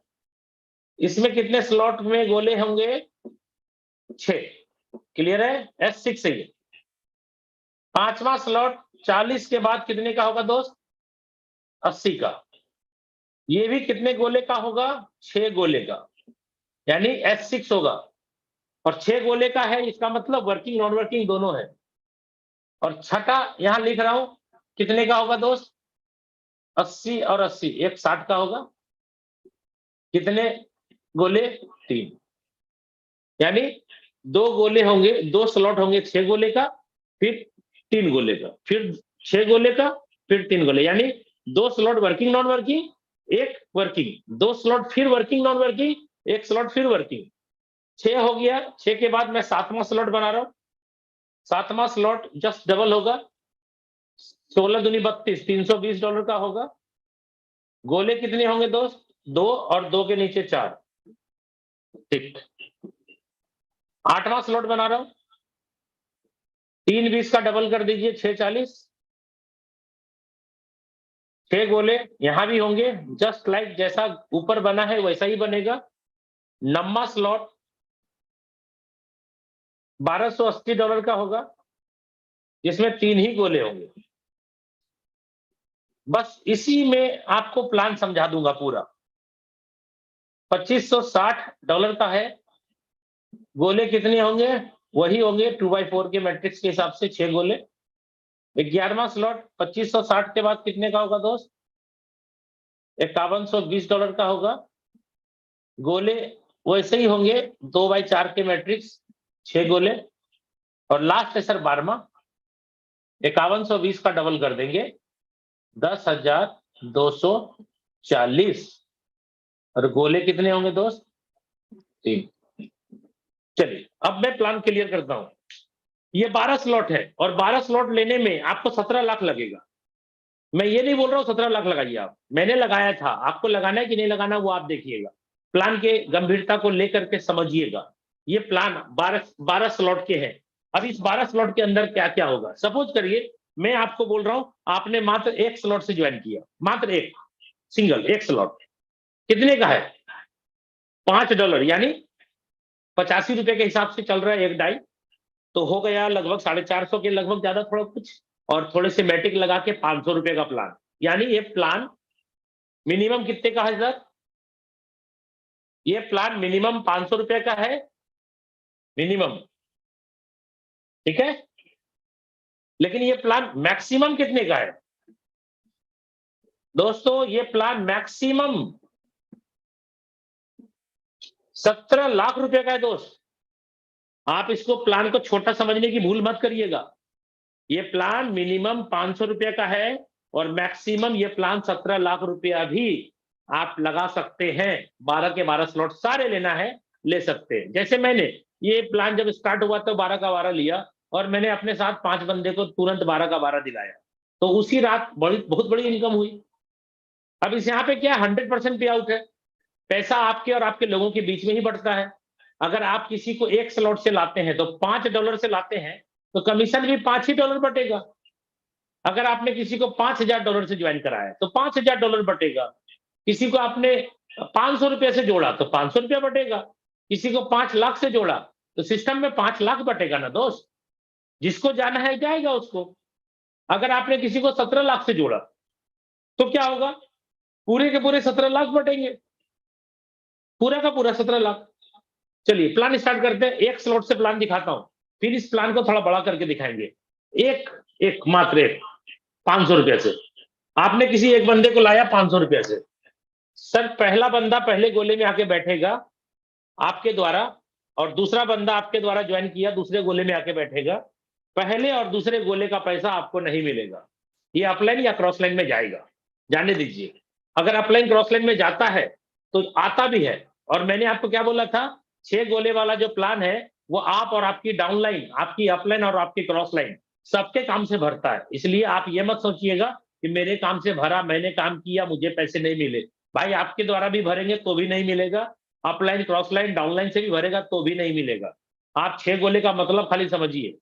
इसमें कितने स्लॉट में गोले होंगे? 6। क्लियर है? S6 है ये। पांचवा स्लॉट 40 के बाद कितने का होगा दोस्त? 80 का। ये भी कितने गोले का होगा? 6 गोले का, यानी S6 होगा, और 6 गोले का है, इसका मतलब वर्किंग नॉन वर्किंग दोनों है। और छठा यहां लिख रहा हूं, कितने का होगा दोस्त? 80 और 80, एक 60 का होगा। कितने गोले? 3, यानी 2 गोले होंगे, 2 स्लॉट होंगे 6 गोले का, फिर 3 गोले का, फिर 6 गोले का, फिर 3 गोले, यानी 2 स्लॉट वर्किंग नॉन वर्किंग, एक वर्किंग, 2 स्लॉट फिर वर्किंग नॉन वर्किंग, एक स्लॉट फिर वर्किंग। 6 हो गया। 6 के बाद मैं 7वां स्लॉट बना रहा हूं। 7वां स्लॉट जस्ट डबल होगा, 16 दूनी 32, $320 का होगा। गोले कितने होंगे दोस्त? 2, और 2 के नीचे 4। ठीक। 8वां स्लॉट बना रहा हूं, 3 20 का डबल कर दीजिए, 6 40। 6 गोले यहां भी होंगे, जस्ट लाइक जैसा ऊपर बना है वैसा ही बनेगा। 9वां स्लॉट $1280 का होगा, जिसमें 3 ही गोले होंगे। बस इसी में आपको प्लान समझा दूंगा पूरा। $2560 का है। गोले कितने होंगे? वही होंगे 2x4 के मैट्रिक्स के हिसाब से 6 गोले। 11वां स्लॉट 2560 के बाद कितने का होगा दोस्त? $5120 का होगा। गोले वैसे ही होंगे 2x4 के मैट्रिक्स, 6 गोले। और लास्ट है सर 12वां, 5120 का डबल कर देंगे, 10,240। और गोले कितने होंगे दोस्त? 3। चलिए अब मैं प्लान क्लियर करता हूं। ये 12 स्लॉट है, और 12 स्लॉट लेने में आपको 17 लाख लगेगा। मैं ये नहीं बोल रहा हूं 17 लाख लगाइए आप, मैंने लगाया था, आपको लगाना है कि नहीं लगाना वो आप देखिएगा। प्लान के गंभीरता को लेकर के समझिएगा। ये प्लान 12 स्लॉट के हैं। अब इस 12 स्लॉट के अंदर क्या क्या होगा? सपोज करिए मैं आपको बोल रहा हूं आपने मात्र एक स्लॉट से ज्वाइन किया, मात्र एक, सिंगल एक स्लॉट। कितने का है? $5, यानी 85 रुपए के हिसाब से चल रहा है एक डाई, तो हो गया लगभग 450 के लगभग, ज्यादा थोड़ा कुछ, और थोड़े से मैटिक लगा के 500 रुपए का प्लान। यानी ये प्लान मिनिमम कितने का है सर? ये प्लान मिनिमम 500 रुपए का है, मिनिमम। ठीक है, लेकिन ये प्लान मैक्सिमम कितने का है दोस्तों? ये प्लान मैक्सिमम 17 लाख रुपए का है दोस्त। आप इसको प्लान को छोटा समझने की भूल मत करिएगा। ये प्लान मिनिमम 500 रुपए का है और मैक्सिमम ये प्लान 17 लाख रुपया भी आप लगा सकते हैं। 12 के 12 स्लॉट सारे लेना है, ले सकते हैं। जैसे मैंने ये प्लान जब स्टार्ट हुआ तो 12 का 12 लिया और मैंने अपने साथ 5 बंदे को तुरंत 12 का 12 दिलाया। तो उसी रात बहुत बड़ी इनकम हुई। अब इस यहाँ पे क्या 100% पे आउट है। पैसा आपके और आपके लोगों के बीच में ही बढ़ता है। अगर आप किसी को 1 स्लॉट से लाते हैं तो $5 से लाते हैं तो कमीशन भी $5 ही बटेगा। अगर आपने किसी को $5000 से ज्वाइन कराया तो $5000 बटेगा। किसी को आपने 500 रुपए से जोड़ा तो 500 रुपया बटेगा। किसी को 5 लाख से जोड़ा तो सिस्टम में 5 लाख बटेगा ना दोस्त। जिसको जाना है जाएगा उसको। अगर आपने किसी को 17 लाख से जोड़ा तो क्या होगा? पूरे के पूरे 17 लाख बटेंगे। पूरा का पूरा 17 लाख। चलिए प्लान स्टार्ट करते हैं। एक स्लॉट से प्लान दिखाता हूं, फिर इस प्लान को थोड़ा बड़ा करके दिखाएंगे। एक एक मात्र एक 500 रुपए से आपने किसी एक बंदे को लाया 500 रुपए से। सर पहला बंदा पहले गोले में आके बैठेगा आपके द्वारा और दूसरा बंदा आपके द्वारा ज्वाइन किया दूसरे गोले में आके बैठेगा। पहले और दूसरे गोले का पैसा आपको नहीं मिलेगा। ये अपलाइन या क्रॉस लाइन में जाएगा, जाने दीजिए। अगर अपलाइन क्रॉस लाइन में जाता है तो आता भी है। और मैंने आपको क्या बोला था, 6 गोले वाला जो प्लान है वो आप और आपकी डाउनलाइन, आपकी अपलाइन और आपकी क्रॉस लाइन सबके काम से भरता है। इसलिए आप ये मत सोचिएगा कि मेरे काम से भरा, मैंने काम किया, मुझे पैसे नहीं मिले। भाई आपके द्वारा भी भरेंगे तो भी नहीं मिलेगा, अपलाइन क्रॉस लाइन डाउनलाइन से भी भरेगा तो भी नहीं मिलेगा। आप 6 गोले का मतलब खाली समझिए।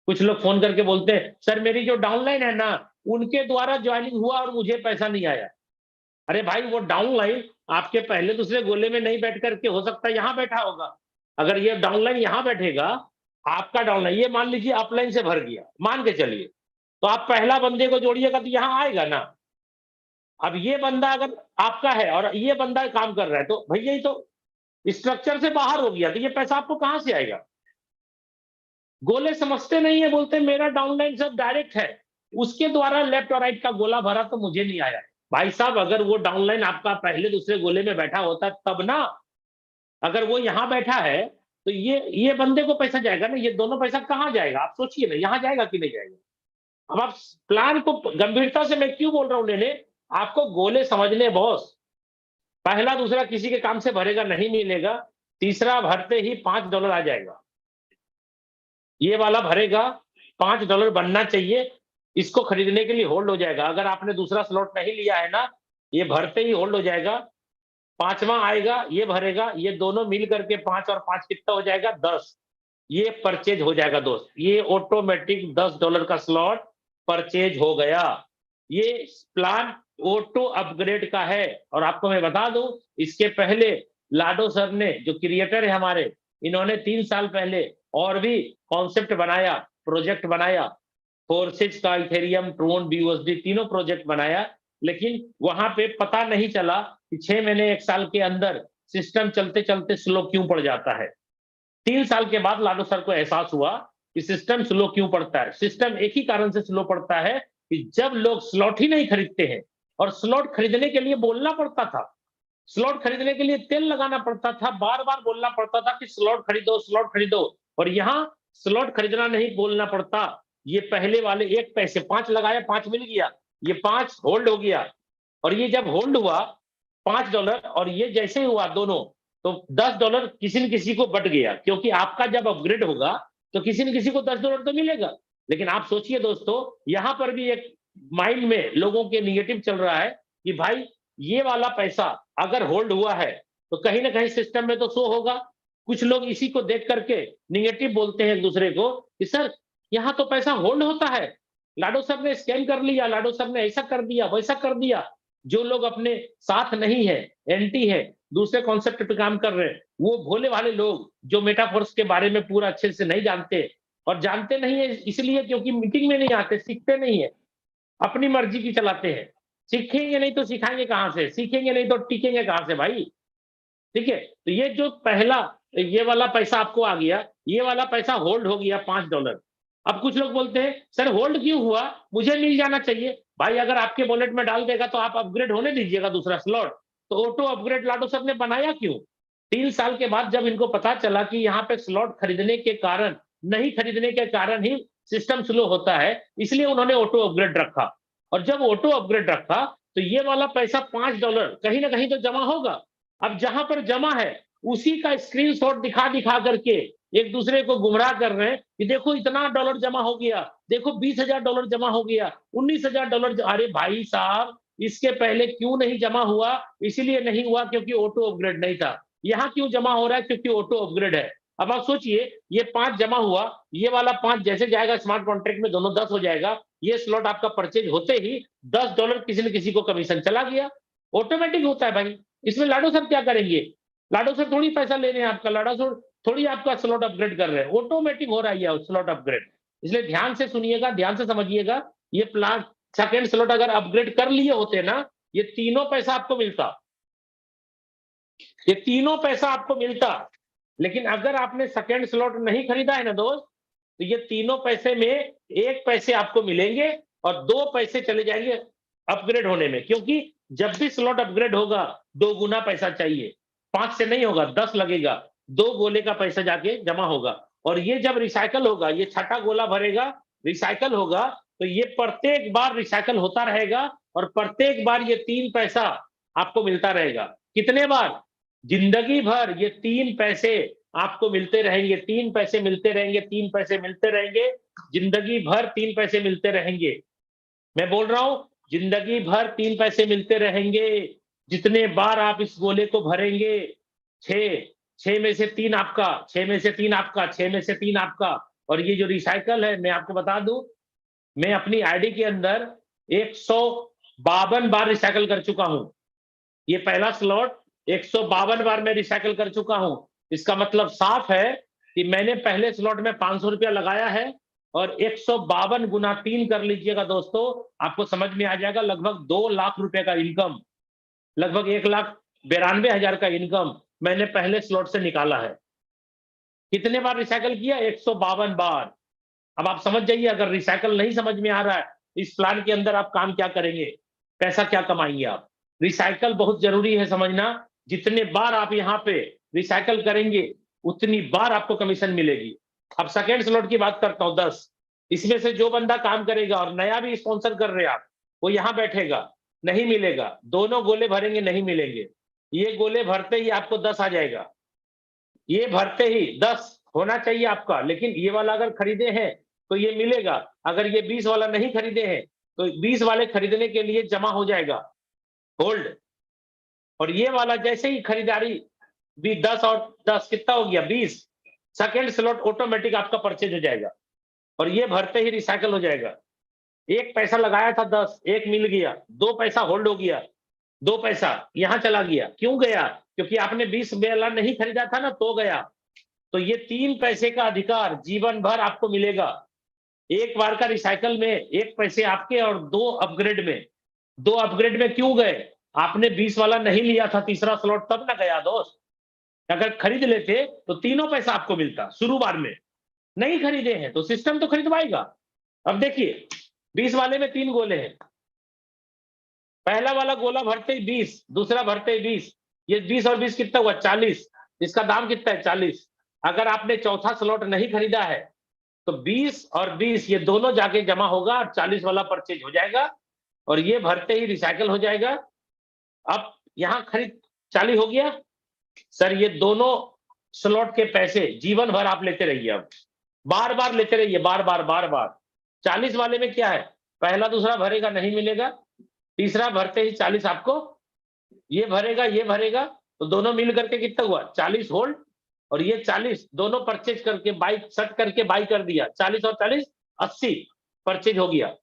कुछ लोग फोन करके बोलते हैं सर मेरी जो डाउनलाइन है ना उनके द्वारा ज्वाइनिंग हुआ और मुझे पैसा नहीं आया। अरे भाई वो डाउनलाइन आपके पहले दूसरे गोले में नहीं बैठ करके हो सकता है यहां बैठा होगा। अगर ये डाउनलाइन यहां बैठेगा, आपका डाउनलाइन ये मान लीजिए अपलाइन से भर गया, मान के चलिए, तो आप पहला बंदे को जोड़िएगा तो यहां आएगा ना। अब ये बंदा अगर आपका है और ये बंदा काम कर रहा है तो भैया ही तो स्ट्रक्चर से बाहर हो गया, तो ये पैसा आपको कहां से आएगा? गोले समझते नहीं है, बोलते मेरा डाउनलाइन सब डायरेक्ट है, उसके द्वारा लेफ्ट और राइट का गोला भरा तो मुझे नहीं आया। भाई साहब अगर वो डाउनलाइन आपका पहले दूसरे गोले में बैठा होता तब ना। अगर वो यहां बैठा है तो ये बंदे को पैसा जाएगा ना, ये दोनों पैसा कहां जाएगा आप सोचिए ना, यहां जाएगा कि नहीं जाएगा? अब आप प्लान को गंभीरता से मैं क्यों बोल रहा हूं लेने, आपको गोले समझने बॉस। पहला दूसरा किसी के काम से भरेगा नहीं मिलेगा, तीसरा भरते ही $5 आ जाएगा। ये वाला भरेगा, $5 बनना चाहिए, इसको खरीदने के लिए होल्ड हो जाएगा। अगर आपने दूसरा स्लॉट नहीं लिया है ना, ये भरते ही होल्ड हो जाएगा। 5वां आएगा, ये भरेगा, ये दोनों मिल करके 5 और 5 कितना हो जाएगा 10। ये परचेज हो जाएगा दोस्त, ये ऑटोमेटिक $10 का स्लॉट परचेज हो गया। ये प्लान ऑटो अपग्रेड का है। और आपको मैं बता दूं, इसके पहले लाडो सर ने, जो क्रिएटर है हमारे, इन्होंने 3 साल पहले और भी कॉन्सेप्ट बनाया, प्रोजेक्ट बनाया, फोर्सेज का, इथेरियम, ट्रोन, बीयूएसडी तीनों प्रोजेक्ट बनाया। लेकिन वहां पे पता नहीं चला कि 6 महीने 1 साल के अंदर सिस्टम चलते चलते स्लो क्यों पड़ जाता है। 3 साल के बाद लाडो सर को एहसास हुआ कि सिस्टम स्लो क्यों पड़ता है। सिस्टम एक ही कारण से स्लो पड़ता है कि जब लोग स्लॉट ही नहीं खरीदते हैं, और स्लॉट खरीदने के लिए बोलना पड़ता था, स्लॉट खरीदने के लिए तेल लगाना पड़ता था, बार बार बोलना पड़ता था कि स्लॉट खरीदो स्लॉट खरीदो। और यहाँ स्लॉट खरीदना नहीं बोलना पड़ता। ये पहले वाले 1 पैसे 5 लगाया, 5 मिल गया, ये 5 होल्ड हो गया। और ये जब होल्ड हुआ $5 और ये जैसे हुआ दोनों, तो $10 किसी न किसी को बट गया। क्योंकि आपका जब अपग्रेड होगा तो किसी न किसी को $10 तो मिलेगा। लेकिन आप सोचिए दोस्तों, यहां पर भी एक माइंड में लोगों के निगेटिव चल रहा है कि भाई ये वाला पैसा अगर होल्ड हुआ है तो कहीं ना कहीं सिस्टम में तो शो होगा। कुछ लोग इसी को देख करके निगेटिव बोलते हैं एक दूसरे को कि सर यहाँ तो पैसा होल्ड होता है, लाडो सर ने स्कैम कर लिया, लाडो सर ने ऐसा कर दिया वैसा कर दिया। जो लोग अपने साथ नहीं है, एंटी है, दूसरे कॉन्सेप्ट पे काम कर रहे हैं, वो भोले भाले लोग जो मेटाफोर्स के बारे में पूरा अच्छे से नहीं जानते, और जानते नहीं है इसलिए क्योंकि मीटिंग में नहीं आते, सीखते नहीं है, अपनी मर्जी की चलाते हैं। सीखेंगे नहीं तो सिखाएंगे कहां से, सीखेंगे नहीं तो टिकेंगे कहां से भाई। ठीक है, तो ये जो पहला ये वाला पैसा आपको आ गया, ये वाला पैसा होल्ड हो गया $5। अब कुछ लोग बोलते हैं सर होल्ड क्यों हुआ, मुझे मिल जाना चाहिए। भाई अगर आपके वॉलेट में डाल देगा तो आप अपग्रेड होने दीजिएगा दूसरा स्लॉट। तो ऑटो अपग्रेड लाडो सर ने बनाया क्यों? 3 साल के बाद जब इनको पता चला कि यहाँ पे स्लॉट खरीदने के कारण, नहीं खरीदने के कारण ही सिस्टम स्लो होता है, इसलिए उन्होंने ऑटो अपग्रेड रखा। और जब ऑटो अपग्रेड रखा तो ये वाला पैसा $5 कहीं ना कहीं तो जमा होगा। अब जहां पर जमा है उसी का स्क्रीनशॉट दिखा दिखा करके एक दूसरे को गुमराह कर रहे हैं कि देखो इतना डॉलर जमा हो गया, देखो $20,000 जमा हो गया, $19,000। अरे भाई साहब, इसके पहले क्यों नहीं जमा हुआ? इसीलिए नहीं हुआ क्योंकि ऑटो अपग्रेड नहीं था। यहाँ क्यों जमा हो रहा है? क्योंकि ऑटो अपग्रेड है। अब आप सोचिए, ये 5 जमा हुआ, ये वाला 5 जैसे जाएगा स्मार्ट कॉन्ट्रैक्ट में, दोनों 10 हो जाएगा। ये स्लॉट आपका परचेज होते ही $10 किसी न किसी को कमीशन चला गया। ऑटोमेटिक होता है भाई। इसमें लाडो सर क्या करेंगे? लाडो सर थोड़ी पैसा ले रहे हैं आपका, लाडो सर थोड़ी आपका स्लॉट अपग्रेड कर रहे हैं, ऑटोमेटिक हो रहा है ये स्लॉट अपग्रेड। इसलिए ध्यान से सुनिएगा, ध्यान से समझिएगा। ये प्लान सेकंड स्लॉट अगर अपग्रेड कर लिए होते ना, ये तीनों पैसा आपको मिलता, ये तीनों पैसा आपको मिलता। लेकिन अगर आपने सेकंड स्लॉट नहीं खरीदा है ना दोस्त, तो ये तीनों पैसे में 1 पैसे आपको मिलेंगे और 2 पैसे चले जाएंगे अपग्रेड होने में। क्योंकि जब भी स्लॉट अपग्रेड होगा 2 गुना पैसा चाहिए, 5 से नहीं होगा, 10 लगेगा, 2 गोले का पैसा जाके जमा होगा। और ये जब रिसाइकल होगा, ये छठा गोला भरेगा, रिसाइकल होगा, तो ये प्रत्येक बार रिसाइकल होता रहेगा और प्रत्येक बार ये 3 पैसा आपको मिलता रहेगा। कितने बार? जिंदगी भर ये 3 पैसे आपको मिलते रहेंगे, 3 पैसे मिलते रहेंगे, 3 पैसे मिलते रहेंगे, जिंदगी भर 3 पैसे मिलते रहेंगे। मैं बोल रहा हूं, जिंदगी भर 3 पैसे मिलते रहेंगे। जितने बार आप इस गोले को भरेंगे, 6 में से 3 आपका, 6 में से 3 आपका, 6 में से 3 आपका। और ये जो रिसाइकल है, मैं आपको बता दूं, मैं अपनी आईडी के अंदर 152 बार रिसाइकल कर चुका हूं। ये पहला स्लॉट 152 बार मैं रिसाइकल कर चुका हूं। इसका मतलब साफ है कि मैंने पहले स्लॉट में ₹500 लगाया है और 152 गुना 3 कर लीजिएगा दोस्तों, आपको समझ में आ जाएगा। लगभग 2 लाख रुपए का इनकम, लगभग 1,92,000 का इनकम मैंने पहले स्लॉट से निकाला है। कितने बार रिसाइकल किया? 152 बार। अब आप समझ जाइए, अगर रिसाइकल नहीं समझ में आ रहा है, इस प्लान के अंदर आप काम क्या करेंगे, पैसा क्या कमाएंगे आप। रिसाइकल बहुत जरूरी है समझना। जितने बार आप यहाँ पे रिसाइकल करेंगे, उतनी बार आपको कमीशन मिलेगी। अब सेकेंड स्लॉट की बात करता हूं, 10। इसमें से जो बंदा काम करेगा और नया भी स्पॉन्सर कर रहे हैं आप, वो यहाँ बैठेगा, नहीं मिलेगा। दोनों गोले भरेंगे, नहीं मिलेंगे। ये गोले भरते ही आपको 10 आ जाएगा, ये भरते ही 10 होना चाहिए आपका। लेकिन ये वाला अगर खरीदे हैं तो ये मिलेगा। अगर ये 20 वाला नहीं खरीदे हैं तो 20 वाले खरीदने के लिए जमा हो जाएगा, होल्ड। और ये वाला जैसे ही खरीदारी भी 10 और 10 कितना हो गया, 20, सेकेंड स्लॉट ऑटोमेटिक आपका परचेज हो जाएगा और ये भरते ही रिसाइकल हो जाएगा। 1 पैसा लगाया था 10, 1 मिल गया, 2 पैसा होल्ड हो गया, 2 पैसा यहां चला गया। क्यों गया? क्योंकि आपने 20 वाला नहीं खरीदा था ना, तो गया। तो ये 3 पैसे का अधिकार जीवन भर आपको मिलेगा। एक बार का रिसाइकल में 1 पैसे आपके और 2 अपग्रेड में। 2 अपग्रेड में क्यों गए? आपने 20 वाला नहीं लिया था, तीसरा स्लॉट, तब ना गया दोस्त। अगर खरीद लेते तो तीनों पैसा आपको मिलता शुरू बार में। नहीं खरीदे हैं तो सिस्टम तो खरीदवाएगा। अब देखिए, 20 वाले में 3 गोले हैं। पहला वाला गोला भरते ही 20, दूसरा भरते ही 20, ये 20 और 20 कितना हुआ, 40। इसका दाम कितना है, 40। अगर आपने चौथा स्लॉट नहीं खरीदा है तो 20 और 20 ये दोनों जाके जमा होगा और 40 वाला परचेज हो जाएगा और ये भरते ही रिसाइकल हो जाएगा। अब यहां खरीद चालू हो गया। सर ये दोनों स्लॉट के पैसे जीवन भर आप लेते रहिए, अब बार बार लेते रहिए, बार बार बार बार। 40 वाले में क्या है, पहला दूसरा भरेगा, नहीं मिलेगा, तीसरा भरते ही 40 आपको, ये भरेगा, तो दोनों मिल करके कितना हुआ, 40 होल्ड। और ये 40 दोनों परचेज करके बाई सेट करके बाई कर दिया, 40 और 40 80 परचेज हो गया।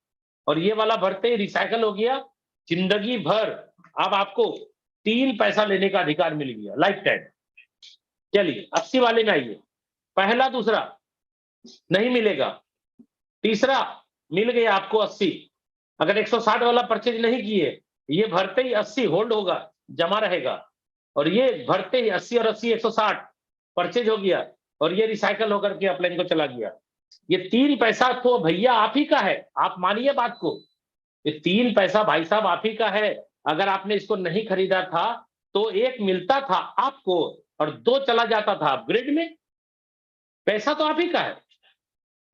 और ये वाला भरते ही रिसाइकल हो गया। जिंदगी भर अब आपको 3 पैसा लेने का अधिकार मिल गया, लाइफ टाइम। चलिए 80 वाले में आइए। पहला दूसरा नहीं मिलेगा, तीसरा मिल गया आपको 80। अगर 160 वाला परचेज नहीं किए, ये भरते ही 80 होल्ड होगा, जमा रहेगा। और ये भरते ही 80 और 80 160 परचेज हो गया और ये रिसाइकल होकर के अपलाइन को चला गया। ये 3 पैसा तो भैया आप ही का है, आप मानिए बात को। ये 3 पैसा भाई साहब आप ही का है। अगर आपने इसको नहीं खरीदा था तो एक मिलता था आपको और 2 चला जाता था अपग्रेड में। पैसा तो आप ही का है।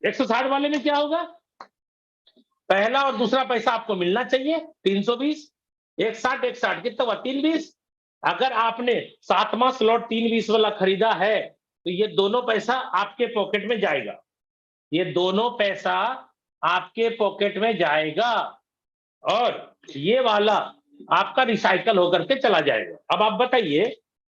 160 वाले में क्या होगा, पहला और दूसरा पैसा आपको मिलना चाहिए 320, 160 कितना हुआ 320। अगर आपने 7वां स्लॉट 320 वाला खरीदा है तो ये दोनों पैसा आपके पॉकेट में जाएगा, ये दोनों पैसा आपके पॉकेट में जाएगा और ये वाला आपका रिसाइकल होकर के चला जाएगा। अब आप बताइए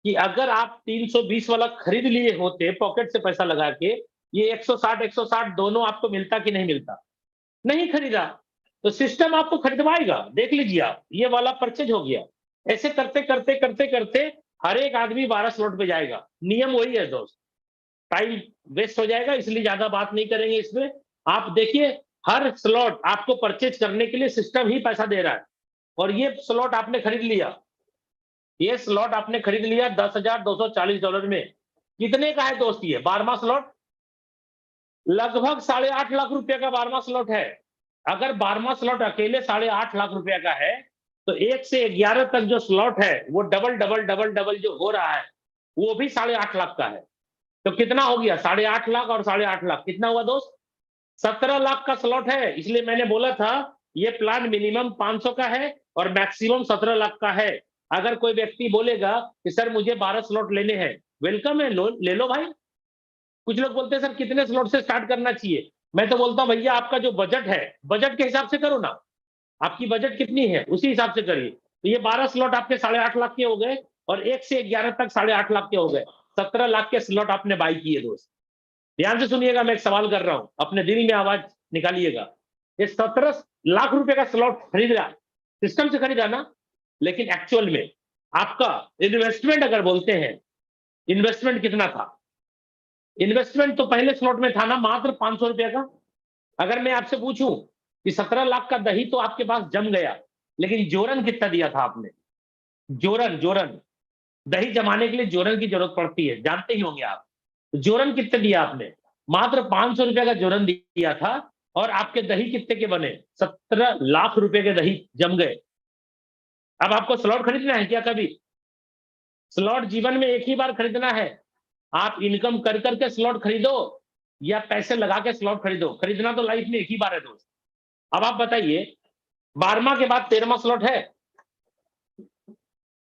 कि अगर आप 320 वाला खरीद लिए होते पॉकेट से पैसा लगा के, ये 160 दोनों आपको मिलता कि नहीं मिलता? नहीं खरीदा, तो सिस्टम आपको खरीदवाएगा। देख लीजिए आप, ये वाला परचेज हो गया। ऐसे करते करते करते करते हर एक आदमी 12 स्लॉट पे जाएगा। नियम वही है दोस्त, टाइम वेस्ट हो जाएगा इसलिए ज्यादा बात नहीं करेंगे इसमें। आप देखिए हर स्लॉट आपको परचेज करने के लिए सिस्टम ही पैसा दे रहा है। और ये स्लॉट आपने खरीद लिया, ये स्लॉट आपने खरीद लिया $10,240 में। कितने का है दोस्त ये 12वां स्लॉट? लगभग 8.5 लाख रुपए का 12वां स्लॉट है। अगर 12वां स्लॉट अकेले 8.5 लाख रुपए का है तो 1 से 11 तक जो स्लॉट है वो डबल डबल डबल डबल जो हो रहा है वो भी 8.5 लाख का है। तो कितना हो गया 8.5 लाख और 8.5 लाख कितना हुआ दोस्त? 17 लाख का स्लॉट है। इसलिए मैंने बोला था ये प्लान मिनिमम 500 का है और मैक्सिमम 17 लाख का है। अगर कोई व्यक्ति बोलेगा कि सर मुझे 12 स्लॉट लेने हैं, वेलकम है, ले लो भाई। कुछ लोग बोलते हैं सर कितने स्लॉट से स्टार्ट करना चाहिए? मैं तो बोलता हूं भैया आपका जो बजट है, बजट के हिसाब से करो ना। आपकी बजट कितनी है उसी हिसाब से करिए। तो ये 12 स्लॉट आपके 8.5 लाख के हो गए और 1 से 11 तक 8.5 लाख के हो गए। 17 लाख के स्लॉट आपने बाई किए दोस्त। ध्यान से सुनिएगा, मैं एक सवाल कर रहा हूं, अपने दिल में आवाज निकालिएगा। ये 17 लाख रुपए का स्लॉट खरीदा, सिस्टम से खरीदा ना, लेकिन एक्चुअल में आपका इन्वेस्टमेंट अगर बोलते हैं, इन्वेस्टमेंट कितना था? इन्वेस्टमेंट तो पहले स्लॉट में था ना मात्र 500 रुपए का। अगर मैं आपसे पूछूं कि 17 लाख का दही तो आपके पास जम गया, लेकिन जोरन कितना दिया था आपने? जोरन जोरन दही जमाने के लिए जोरन की जरूरत पड़ती है, जानते ही होंगे आप। जोरन कितने दिया आपने? मात्र 500 रुपए का जोरन दिया था और आपके दही कितने के बने? 17 लाख रुपए के दही जम गए। अब आपको स्लॉट खरीदना है क्या? कभी स्लॉट जीवन में एक ही बार खरीदना है। आप इनकम कर करके स्लॉट खरीदो या पैसे लगा के स्लॉट खरीदो, खरीदना तो लाइफ में एक ही बार है दोस्त। अब आप बताइए 12वां के बाद 13वां स्लॉट है?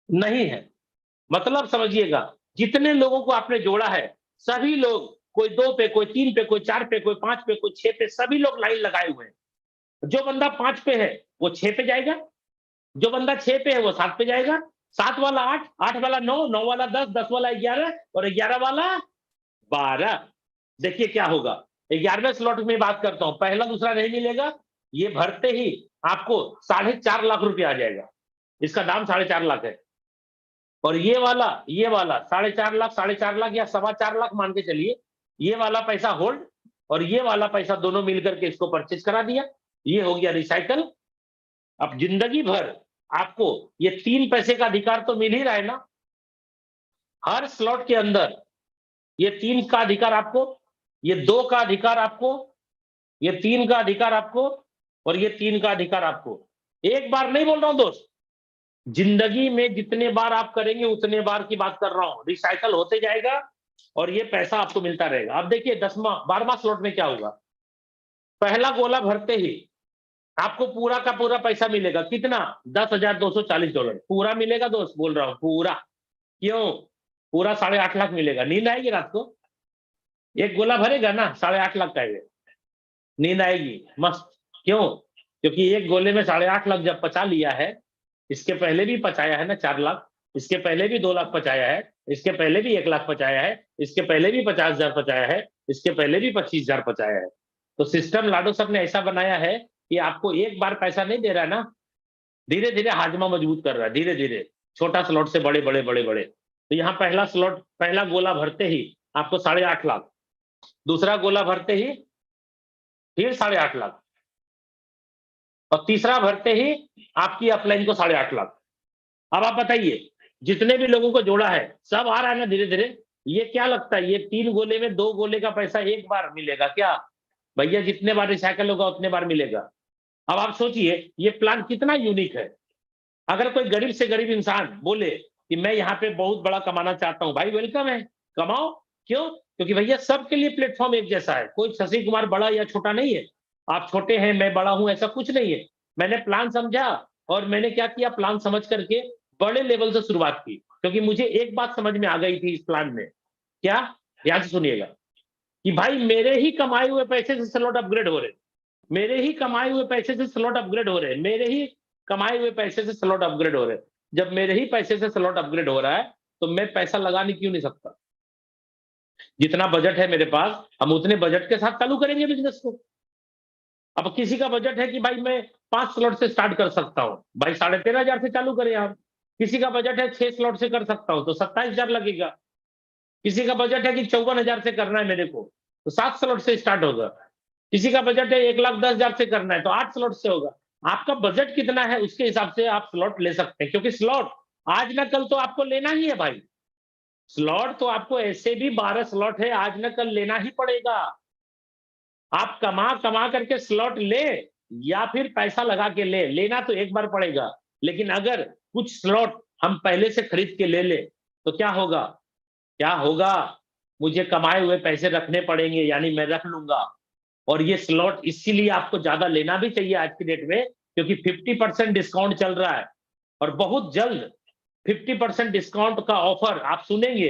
नहीं है। मतलब समझिएगा, जितने लोगों को आपने जोड़ा है सभी लोग, कोई 2 पे, कोई 3 पे, कोई 4 पे, कोई 5 पे, कोई 6 पे, सभी लोग लाइन लगाए हुए हैं। जो बंदा 5 पे है वो 6 पे जाएगा, जो बंदा 6 पे है वो 7 पे जाएगा, 7 वाला 8, 8 वाला 9, 9 वाला 10, 10 वाला 11 और 11 वाला 12। देखिए क्या होगा। 11वें स्लॉट में बात करता हूं, पहला दूसरा नहीं मिलेगा, ये भरते ही आपको 4.5 लाख रुपया आ जाएगा। इसका दाम 4.5 लाख है। और ये वाला 4.5 लाख या 4.25 लाख मान के चलिए, ये वाला पैसा होल्ड और ये वाला पैसा दोनों मिलकर के इसको परचेज करा दिया, ये हो गया रिसाइकल। अब जिंदगी भर आपको ये 3 पैसे का अधिकार तो मिल ही रहा है ना। हर स्लॉट के अंदर ये 3 का अधिकार आपको, ये 2 का अधिकार आपको, ये 3 का अधिकार आपको और ये 3 का अधिकार आपको। एक बार नहीं बोल रहा हूं दोस्त, जिंदगी में जितने बार आप करेंगे उतने बार की बात कर रहा हूं। रिसाइकल होते जाएगा और ये पैसा आपको मिलता रहेगा। अब देखिए 12वां स्लॉट में क्या होगा। पहला गोला भरते ही आपको पूरा का पूरा पैसा मिलेगा। कितना? $10,240 पूरा मिलेगा दोस्त, बोल रहा हूं पूरा। क्यों? पूरा 8.5 लाख मिलेगा। नींद आएगी रात को? एक गोला भरेगा ना 8.5 लाख का है, नींद आएगी मस्त। क्यों? क्योंकि एक गोले में 8.5 लाख जब पचा लिया है, इसके पहले भी पचाया है ना 4 लाख, इसके पहले भी 2 लाख पचाया है, इसके पहले भी 1 लाख पचाया है, इसके पहले भी 50,000 पचाया है, इसके पहले भी 25,000 पचाया है। तो सिस्टम लाडो साहब ने ऐसा बनाया है कि आपको एक बार पैसा नहीं दे रहा है ना, धीरे धीरे हाजमा मजबूत कर रहा है, धीरे धीरे छोटा स्लॉट से बड़े बड़े बड़े बड़े। तो यहाँ पहला स्लॉट, पहला गोला भरते ही आपको 8.5 लाख, दूसरा गोला भरते ही फिर 8.5 लाख और तीसरा भरते ही आपकी अपलाइन को 8.5 लाख। अब आप बताइए जितने भी लोगों को जोड़ा है सब आ रहा है ना धीरे धीरे। ये क्या लगता है, ये 3 गोले में 2 गोले का पैसा एक बार मिलेगा क्या? भैया जितने बार रिसाइकल होगा उतने बार मिलेगा। अब आप सोचिए ये प्लान कितना यूनिक है। अगर कोई गरीब से गरीब इंसान बोले कि मैं यहाँ पे बहुत बड़ा कमाना चाहता हूँ, भाई वेलकम है, कमाओ। क्यों? क्योंकि भैया सबके लिए प्लेटफॉर्म एक जैसा है, कोई शशि कुमार बड़ा या छोटा नहीं है, आप छोटे हैं मैं बड़ा हूं, ऐसा कुछ नहीं है। मैंने प्लान समझा और मैंने क्या किया, प्लान समझ करके बड़े लेवल से शुरुआत की, क्योंकि मुझे एक बात समझ में आ गई थी इस प्लान में। क्या? ध्यान से सुनिएगा कि भाई मेरे ही कमाए हुए पैसे से स्लॉट अपग्रेड हो रहे, मेरे ही कमाए हुए पैसे से स्लॉट अपग्रेड हो रहे, मेरे ही कमाए हुए पैसे से स्लॉट अपग्रेड हो रहे। जब मेरे ही पैसे से स्लॉट अपग्रेड हो रहा है तो मैं पैसा लगाने क्यों नहीं सकता? जितना बजट है मेरे पास, हम उतने बजट के साथ चालू करेंगे बिजनेस को। अब किसी का बजट है कि भाई मैं 5 स्लॉट से स्टार्ट कर सकता हूं, भाई 13,500 से चालू करें आप। किसी का बजट है 6 स्लॉट से कर सकता हूं तो 27,000 लगेगा। किसी का बजट है कि 54,000 से करना है मेरे को तो 7 स्लॉट से स्टार्ट होगा। किसी का बजट है 1,10,000 से करना है तो 8 स्लॉट से होगा। आपका बजट कितना है उसके हिसाब से आप स्लॉट ले सकते हैं, क्योंकि स्लॉट आज ना कल तो आपको लेना ही है भाई। स्लॉट तो आपको ऐसे भी 12 स्लॉट है, आज ना कल लेना ही पड़ेगा। आप कमा कमा करके स्लॉट ले या फिर पैसा लगा के ले, लेना तो एक बार पड़ेगा। लेकिन अगर कुछ स्लॉट हम पहले से खरीद के ले ले तो क्या होगा? क्या होगा? मुझे कमाए हुए पैसे रखने पड़ेंगे, यानी मैं रख लूंगा। और ये स्लॉट इसीलिए आपको ज्यादा लेना भी चाहिए आज की डेट में, क्योंकि 50% डिस्काउंट चल रहा है और बहुत जल्द 50% डिस्काउंट का ऑफर आप सुनेंगे।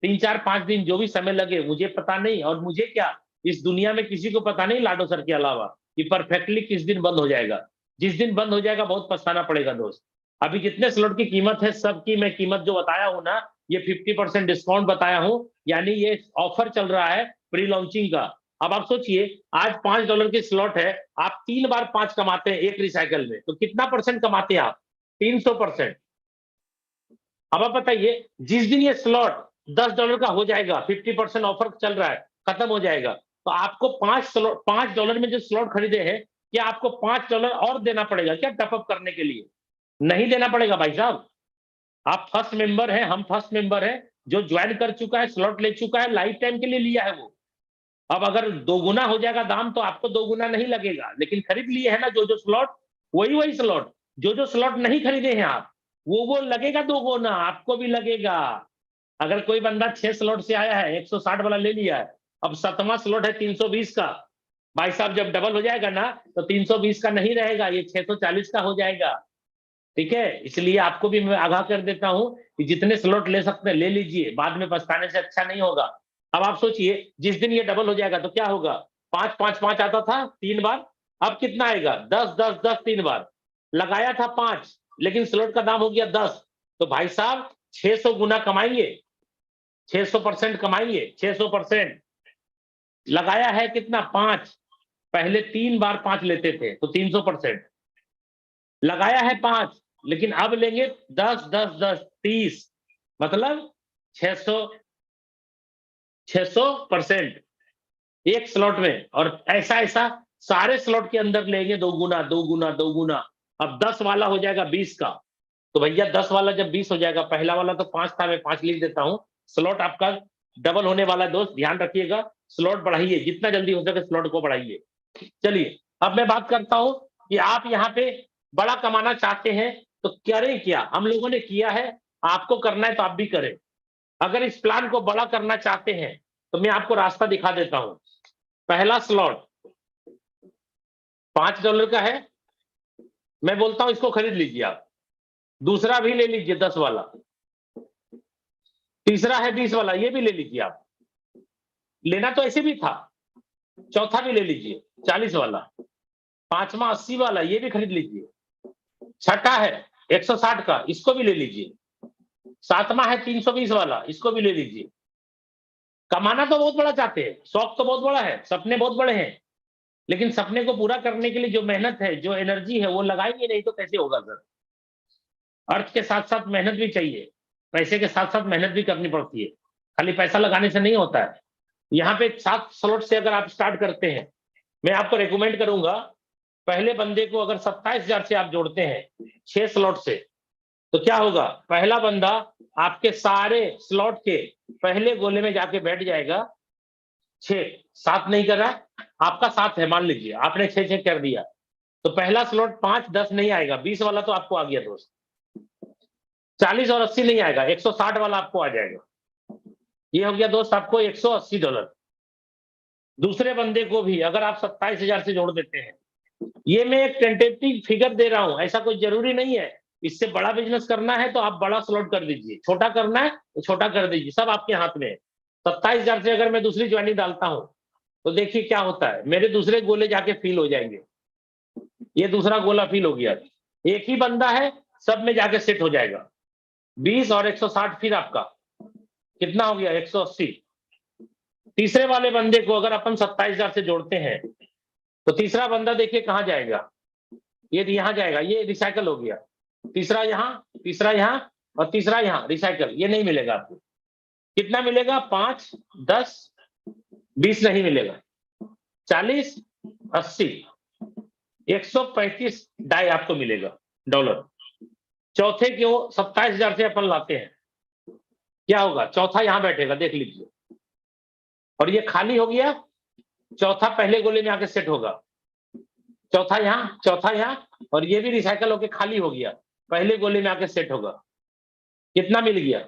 3 4 5 दिन जो भी समय लगे मुझे पता नहीं, और मुझे क्या, इस दुनिया में किसी को पता नहीं लाडो सर के अलावा कि परफेक्टली किस दिन बंद हो जाएगा। जिस दिन बंद हो जाएगा बहुत पछताना पड़ेगा दोस्त। अभी जितने स्लॉट की कीमत है सबकी मैं कीमत जो बताया हूं ना, ये 50% डिस्काउंट बताया हूं, यानी ये ऑफर चल रहा है प्री लॉन्चिंग का। अब आप सोचिए, आज $5 की स्लॉट है, आप 3 बार 5 कमाते हैं एक रिसाइकल में, तो कितना परसेंट कमाते हैं आप? 300%। अब आप बताइए, जिस दिन ये स्लॉट $10 का हो जाएगा, 50% ऑफर चल रहा है, खत्म हो जाएगा, तो आपको $5 में जो स्लॉट खरीदे हैं, क्या आपको $5 और देना पड़ेगा क्या टॉपअप करने के लिए? नहीं देना पड़ेगा भाई साहब। आप फर्स्ट मेंबर हैं, हम फर्स्ट मेंबर हैं, जो ज्वाइन कर चुका है, स्लॉट ले चुका है, लाइफ टाइम के लिए लिया है वो। अब अगर दोगुना हो जाएगा दाम तो आपको दोगुना नहीं लगेगा, लेकिन खरीद लिए है ना जो जो स्लॉट, वही वही स्लॉट। जो जो स्लॉट नहीं खरीदे हैं आप, वो लगेगा दोगुना, आपको भी लगेगा। अगर कोई बंदा 6 स्लॉट से आया है, 160 वाला ले लिया है, अब 7वां स्लॉट है 320 का, भाई साहब जब डबल हो जाएगा ना तो 320 का नहीं रहेगा, ये 640 का हो जाएगा। ठीक है, इसलिए आपको भी मैं आगाह कर देता हूं कि जितने स्लॉट ले सकते हैं ले लीजिए, बाद में पछताने से अच्छा नहीं होगा। अब आप सोचिए, जिस दिन ये डबल हो जाएगा तो क्या होगा? 5 5 5 आता था 3 बार, अब कितना आएगा? 10 10 10 3 बार। लगाया था 5, लेकिन स्लॉट का दाम हो गया 10, तो भाई साहब 600 गुना कमाएंगे, 600% कमाएंगे, 600%। लगाया है कितना? 5, पहले 3 बार 5 लेते थे तो 300%। लगाया है 5, लेकिन अब लेंगे 10 10 10 30, मतलब 600 600% एक स्लॉट में। और ऐसा ऐसा सारे स्लॉट के अंदर लेंगे, दो गुना दो गुना दो गुना। अब 10 वाला हो जाएगा 20 का, तो भैया 10 वाला जब 20 हो जाएगा, पहला वाला तो 5 था, मैं 5 लिख देता हूं। स्लॉट आपका डबल होने वाला दोस्त, ध्यान रखिएगा। स्लॉट बढ़ाइए, जितना जल्दी हो सके स्लॉट को बढ़ाइए। चलिए, अब मैं बात करता हूं कि आप यहाँ पे बड़ा कमाना चाहते हैं तो करें क्या। हम लोगों ने किया है, आपको करना है तो आप भी करें। अगर इस प्लान को बड़ा करना चाहते हैं तो मैं आपको रास्ता दिखा देता हूं। पहला स्लॉट $5 का है, मैं बोलता हूं इसको खरीद लीजिए आप। दूसरा भी ले लीजिए 10 वाला। तीसरा है 20 वाला, ये भी ले लीजिए आप। लेना तो ऐसे भी था। चौथा भी ले लीजिए 40 वाला। पांचवा 80 वाला, ये भी खरीद लीजिए। छठा है 160 का, इसको भी ले लीजिए। सातवां है 320 वाला, इसको भी ले लीजिए। कमाना तो बहुत बड़ा चाहते हैं, शौक तो बहुत बड़ा है, सपने बहुत बड़े हैं, लेकिन सपने को पूरा करने के लिए जो मेहनत है, जो एनर्जी है, वो लगाएंगे नहीं तो कैसे होगा सर। अर्थ के साथ साथ मेहनत भी चाहिए, पैसे के साथ साथ मेहनत भी करनी पड़ती है, खाली पैसा लगाने से नहीं होता है। यहाँ पे 7 स्लॉट से अगर आप स्टार्ट करते हैं, मैं आपको रेकमेंड करूंगा, पहले बंदे को अगर 27,000 से आप जोड़ते हैं 6 स्लॉट से, तो क्या होगा? पहला बंदा आपके सारे स्लॉट के पहले गोले में जाके बैठ जाएगा। 6 7 नहीं कर रहा, आपका 7 है, मान लीजिए आपने 6 कर दिया, तो पहला स्लॉट 5 10 नहीं आएगा, 20 वाला तो आपको आ गया दोस्त। 40 और 80 नहीं आएगा, 160 वाला आपको आ जाएगा। ये हो गया दोस्त आपको $180। दूसरे बंदे को भी अगर आप 27,000 से जोड़ देते हैं, ये मैं एक टेंटेटिव फिगर दे रहा हूं, ऐसा कोई जरूरी नहीं है। इससे बड़ा बिजनेस करना है तो आप बड़ा स्लॉट कर दीजिए, छोटा करना है तो छोटा कर दीजिए, सब आपके हाथ में है। 27,000 से अगर मैं दूसरी ज्वाइनिंग डालता हूं तो देखिए क्या होता है, मेरे दूसरे गोले जाके फिल हो जाएंगे। ये दूसरा गोला फिल हो गया, एक ही बंदा है, सब में जाके सेट हो जाएगा। 20 और 160 फिर आपका कितना हो गया, 180। तीसरे वाले बंदे को अगर अपन 27,000 से जोड़ते हैं तो तीसरा बंदा देखिए कहां जाएगा, ये यहां जाएगा, ये रिसाइकल हो गया। तीसरा यहां और तीसरा यहां, रिसाइकल, ये नहीं मिलेगा आपको। कितना मिलेगा, 5, 10, 20 नहीं मिलेगा, 40, 80, 135 डाई आपको मिलेगा डॉलर। चौथे को 27,000 से अपन लाते हैं, क्या होगा, चौथा यहां बैठेगा, देख लीजिए, और ये खाली हो गया। चौथा पहले गोले में आके सेट होगा, चौथा यहां, और ये भी रिसाइकल होके खाली हो गया, पहले गोले में आके सेट होगा। कितना मिल गया,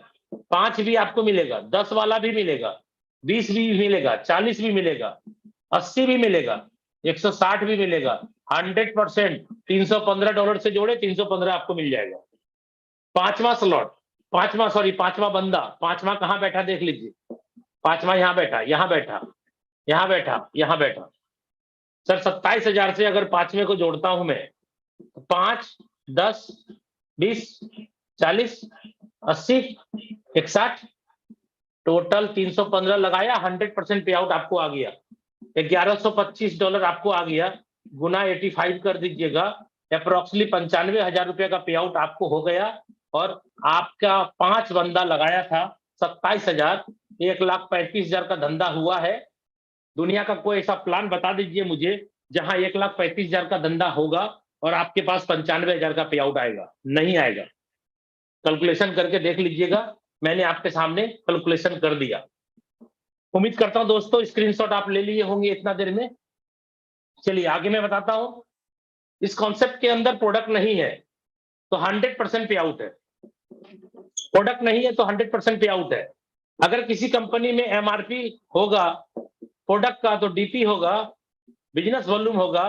5 भी आपको मिलेगा, 10 वाला भी मिलेगा, 20 भी मिलेगा, 40 भी मिलेगा, 80 भी मिलेगा, 160 भी मिलेगा। 100% $315 से जोड़े, 315 आपको मिल जाएगा। पांचवा स्लॉट, पांचवा बंदा, पांचवा कहां बैठा देख लीजिए, पांचवा यहां बैठा, यहां बैठा, यहां बैठा, यहां बैठा। सर 27,000 से अगर पांचवे को जोड़ता हूं मैं, 5, 10, 20, 40, 80, 160, टोटल 315 लगाया, 100% पे आउट आपको आ गया, $1125 आपको आ गया, गुना 85 कर दीजिएगा, अप्रोक्सीमेटली 95,000 रुपए का पे आउट आपको हो गया। और आपका 5 बंदा लगाया था, 27,000, 1,35,000 का धंधा हुआ है। दुनिया का कोई ऐसा प्लान बता दीजिए मुझे जहां 1,35,000 का धंधा होगा और आपके पास 95,000 का पे आउट आएगा, नहीं आएगा। कैलकुलेशन करके देख लीजिएगा, मैंने आपके सामने कैलकुलेशन कर दिया। उम्मीद करता हूं दोस्तों स्क्रीनशॉट आप ले लिए होंगे इतना देर में। चलिए आगे मैं बताता हूं, इस कॉन्सेप्ट के अंदर प्रोडक्ट नहीं है तो 100% पे आउट है, प्रोडक्ट नहीं है तो 100% पे आउट है। अगर किसी कंपनी में एमआरपी होगा प्रोडक्ट का तो डीपी होगा, बिजनेस वॉल्यूम होगा,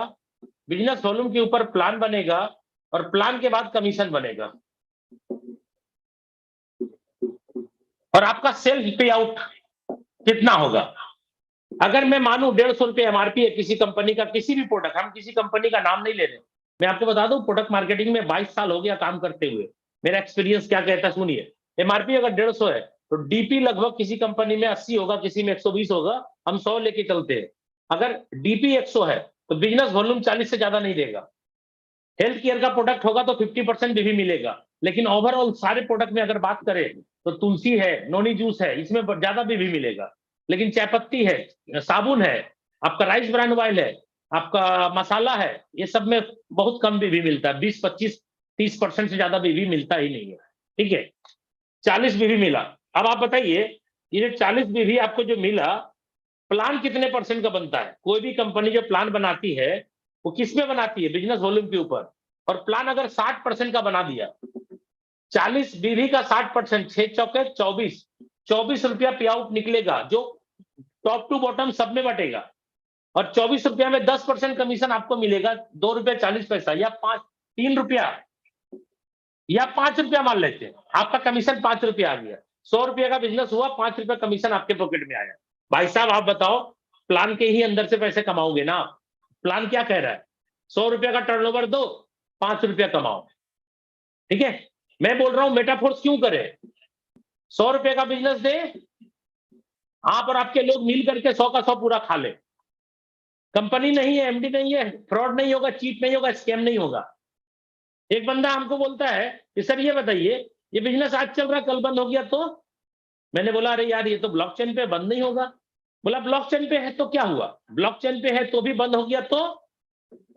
बिजनेस वॉल्यूम के ऊपर प्लान बनेगा और प्लान के बाद कमीशन बनेगा, और आपका सेल्स पे आउट कितना होगा। अगर मैं मानूं 150 रुपए एमआरपी है किसी कंपनी का, किसी भी प्रोडक्ट, हम किसी कंपनी का नाम नहीं ले रहे, मैं आपको बता दूं प्रोडक्ट मार्केटिंग में 22 साल हो गया काम करते हुए, मेरा एक्सपीरियंस क्या कहता है सुनिए। एमआरपी अगर 150 है तो डीपी लगभग किसी कंपनी में 80 होगा, किसी में 120 होगा, हम 100 लेके चलते हैं। अगर डीपी 100 है तो बिजनेस वॉल्यूम 40 से ज्यादा नहीं देगा। हेल्थ केयर का प्रोडक्ट होगा तो 50% भी मिलेगा, लेकिन ओवरऑल सारे प्रोडक्ट में अगर बात करें तो तुलसी है, नोनी जूस है, इसमें ज्यादा भी मिलेगा। लेकिन चायपत्ती है, साबुन है, आपका राइस ब्रांड ऑयल है, आपका मसाला है, ये सब में बहुत कम भी मिलता है, 20, 25, 30% से ज्यादा भी मिलता ही नहीं है। ठीक है, 40 भी मिला। अब आप बताइए ये 40 भी आपको जो मिला, प्लान कितने परसेंट का बनता है। कोई भी कंपनी जो प्लान बनाती है वो किस में बनाती है, बिजनेस वॉल्यूम के ऊपर। और प्लान अगर 60% का बना दिया, 40 बीवी का 60%, 6 चौके 24, 24 रुपया पे आउट निकलेगा, जो टॉप टू बॉटम सब में बटेगा। और 24 रुपया में 10% कमीशन आपको मिलेगा, ₹2.40 या 3 रुपया या 5 रुपया मान लेते हैं, आपका कमीशन 5 रुपया आ गया। 100 रुपया का बिजनेस हुआ, 5 रुपया कमीशन आपके पॉकेट में आया। भाई साहब आप बताओ, प्लान के ही अंदर से पैसे कमाओगे ना। प्लान क्या कह रहा है, 100 रुपया का टर्नओवर दो, 5 रुपया कमाओ। ठीक है, मैं बोल रहा हूं मेटाफोर्स क्यों करें, 100 रुपए का बिजनेस दे, आप और आपके लोग मिल करके 100 का 100 पूरा खा ले। कंपनी नहीं है, एमडी नहीं है, फ्रॉड नहीं होगा, चीट नहीं होगा, स्कैम नहीं होगा। एक बंदा हमको बोलता है कि सर ये बताइए, ये बिजनेस आज चल रहा कल बंद हो गया तो। मैंने बोला अरे यार ये तो ब्लॉकचेन पे बंद नहीं होगा। बोला ब्लॉकचेन पे है तो क्या हुआ, ब्लॉकचेन पे है तो भी बंद हो गया तो।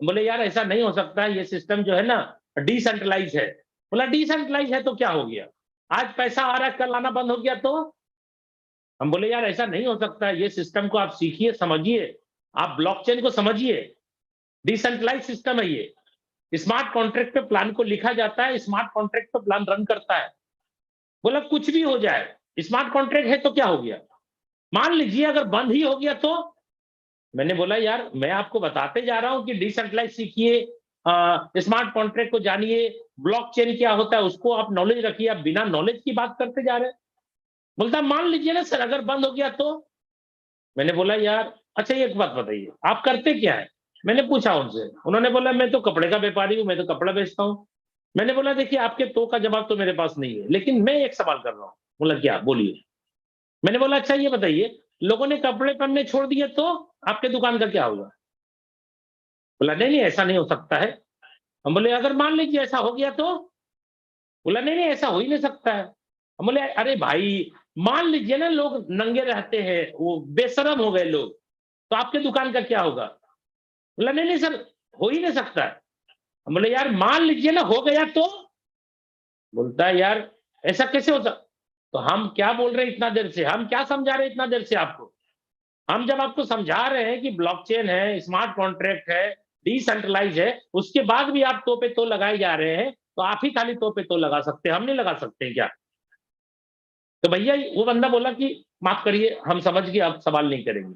बोले यार ऐसा नहीं हो सकता, ये सिस्टम जो है ना डिसेंट्रलाइज है। बोला डिसेंट्रलाइज है तो क्या हो गया, आज पैसा आ रहा है कल आना बंद हो गया तो। हम बोले यार ऐसा नहीं हो सकता, ये सिस्टम को आप सीखिए, समझिए, आप ब्लॉकचेन को समझिए, डिसेंट्रलाइज सिस्टम है ये। स्मार्ट कॉन्ट्रैक्ट पे प्लान को लिखा जाता है, स्मार्ट कॉन्ट्रैक्ट पे प्लान रन करता है। बोला कुछ भी हो जाए, स्मार्ट कॉन्ट्रैक्ट है तो क्या हो गया, मान लीजिए अगर बंद ही हो गया तो। मैंने बोला यार मैं आपको बताते जा रहा हूं कि डिसेंट्रलाइज सीखिए, स्मार्ट कॉन्ट्रैक्ट को जानिए, ब्लॉकचेन क्या होता है उसको आप नॉलेज रखिए, आप बिना नॉलेज की बात करते जा रहे हैं। बोलता मान लीजिए ना सर अगर बंद हो गया तो। मैंने बोला यार अच्छा ये एक बात बताइए आप करते क्या है। मैंने पूछा उनसे, उन्होंने बोला मैं तो कपड़े का व्यापारी हूं, मैं तो कपड़ा बेचता हूं। मैंने बोला देखिए आपके तो का जवाब तो मेरे पास नहीं है, लेकिन मैं एक सवाल कर रहा हूं। बोला क्या, बोलिए। मैंने बोला अच्छा ये बताइए लोगों ने कपड़े पहनने छोड़ दिए तो आपके दुकान का क्या होगा। बोला नहीं नहीं ऐसा नहीं हो सकता है। हम बोले अगर मान लीजिए ऐसा हो गया तो। बोला नहीं नहीं ऐसा हो ही नहीं सकता है। हम बोले अरे भाई मान लीजिए ना लोग नंगे रहते हैं, वो बेशरम हो गए लोग, तो आपके दुकान का क्या होगा। बोला नहीं नहीं सर हो ही नहीं सकता है। हम बोले यार मान लीजिए ना हो गया तो। बोलता है यार ऐसा कैसे हो सकता। तो हम क्या बोल रहे हैं इतना देर से, हम क्या समझा रहे हैं इतना देर से आपको। हम जब आपको समझा रहे हैं कि ब्लॉकचेन है, स्मार्ट कॉन्ट्रैक्ट है, डिसेंट्रलाइज है, उसके बाद भी आप तो पे तो लगाए जा रहे हैं, तो आप ही खाली तो पे तो लगा सकते हैं, हम नहीं लगा सकते हैं क्या। तो भैया वो बंदा बोला कि माफ करिए हम समझ गए अब सवाल नहीं करेंगे।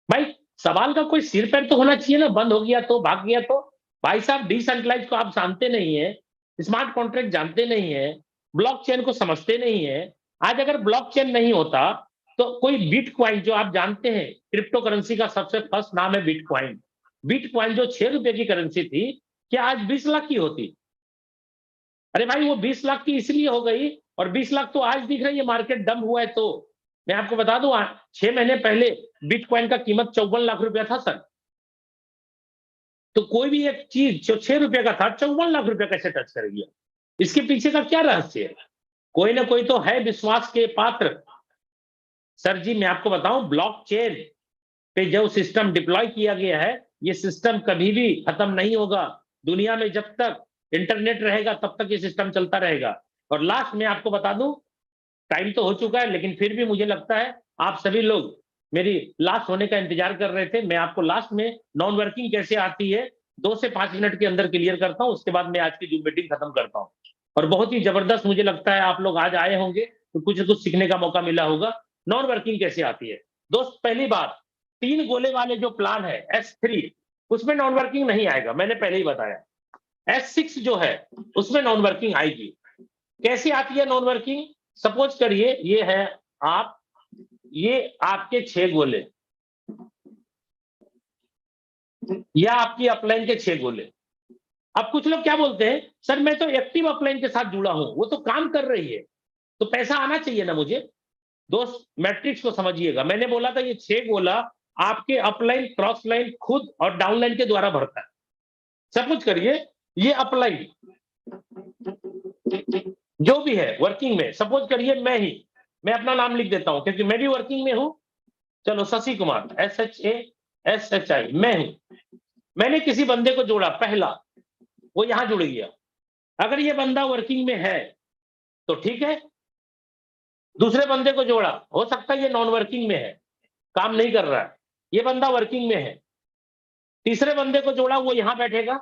भाई सवाल का कोई सिर पैर तो होना चाहिए ना, बंद हो गया तो भाग गया तो। भाई साहब डिसेंट्रलाइज को आप जानते नहीं है, स्मार्ट कॉन्ट्रैक्ट जानते नहीं है, ब्लॉकचेन को समझते नहीं है। आज अगर ब्लॉकचेन नहीं होता तो कोई बिटकॉइन जो आप जानते हैं क्रिप्टो करेंसी का सबसे फर्स्ट नाम है बिटकॉइन। बिटकॉइन जो 6 रुपए की करेंसी थी, क्या आज 20 लाख की होती। अरे भाई वो 20 लाख की इसलिए हो गई, और 20 लाख तो आज दिख रही है मार्केट डंप हुआ है तो। मैं आपको बता दूं 6 महीने पहले बिटकॉइन का कीमत 54 लाख रुपया था सर। तो कोई भी एक चीज जो 6 रुपए का था 54 लाख रुपया कैसे टच कर गया। इसके पीछे का क्या रहस्य है। कोई ना कोई तो है विश्वास के पात्र। सर जी मैं आपको बताऊं ब्लॉकचेन पे जो सिस्टम डिप्लॉय किया गया है, ये सिस्टम कभी भी खत्म नहीं होगा। दुनिया में जब तक इंटरनेट रहेगा तब तक ये सिस्टम चलता रहेगा। और लास्ट में आपको बता दूं, टाइम तो हो चुका है लेकिन फिर भी मुझे लगता है आप सभी लोग मेरी लास्ट होने का इंतजार कर रहे थे। मैं आपको लास्ट में नॉन वर्किंग कैसे आती है 2 से 5 मिनट के अंदर क्लियर करता हूं, उसके बाद मैं आज की जूम मीटिंग खत्म करता हूं। और बहुत ही जबरदस्त मुझे लगता है आप लोग आज आए होंगे तो कुछ न कुछ सीखने का मौका मिला होगा। नॉन वर्किंग कैसे आती है दोस्त, पहली बात 3 गोले वाले जो प्लान है S3 उसमें नॉन वर्किंग नहीं आएगा, मैंने पहले ही बताया। S6 जो है उसमें नॉन वर्किंग आएगी। कैसे आती है नॉन वर्किंग, सपोज करिए ये है आप, ये आपके 6 गोले या आपकी अपलाइन के 6 गोले। अब कुछ लोग क्या बोलते हैं सर मैं तो एक्टिव अपलाइन के साथ जुड़ा हूं, वो तो काम कर रही है तो पैसा आना चाहिए ना मुझे। दोस्त मैट्रिक्स को समझिएगा, मैंने बोला था ये 6 गोला आपके अपलाइन क्रॉस लाइन खुद और डाउनलाइन के द्वारा भरता है। सपोज करिए ये अपलाइन जो भी है वर्किंग में, सपोज करिए मैं अपना नाम लिख देता हूं क्योंकि मैं भी वर्किंग में हूं। चलो शशि कुमार SHASHI मैं हूं। मैंने किसी बंदे को जोड़ा पहला, वो यहां जुड़ गया। अगर ये बंदा वर्किंग में है तो ठीक है। दूसरे बंदे को जोड़ा, हो सकता है ये नॉन वर्किंग में है, काम नहीं कर रहा है, ये बंदा वर्किंग में है। तीसरे बंदे को जोड़ा, वो यहां बैठेगा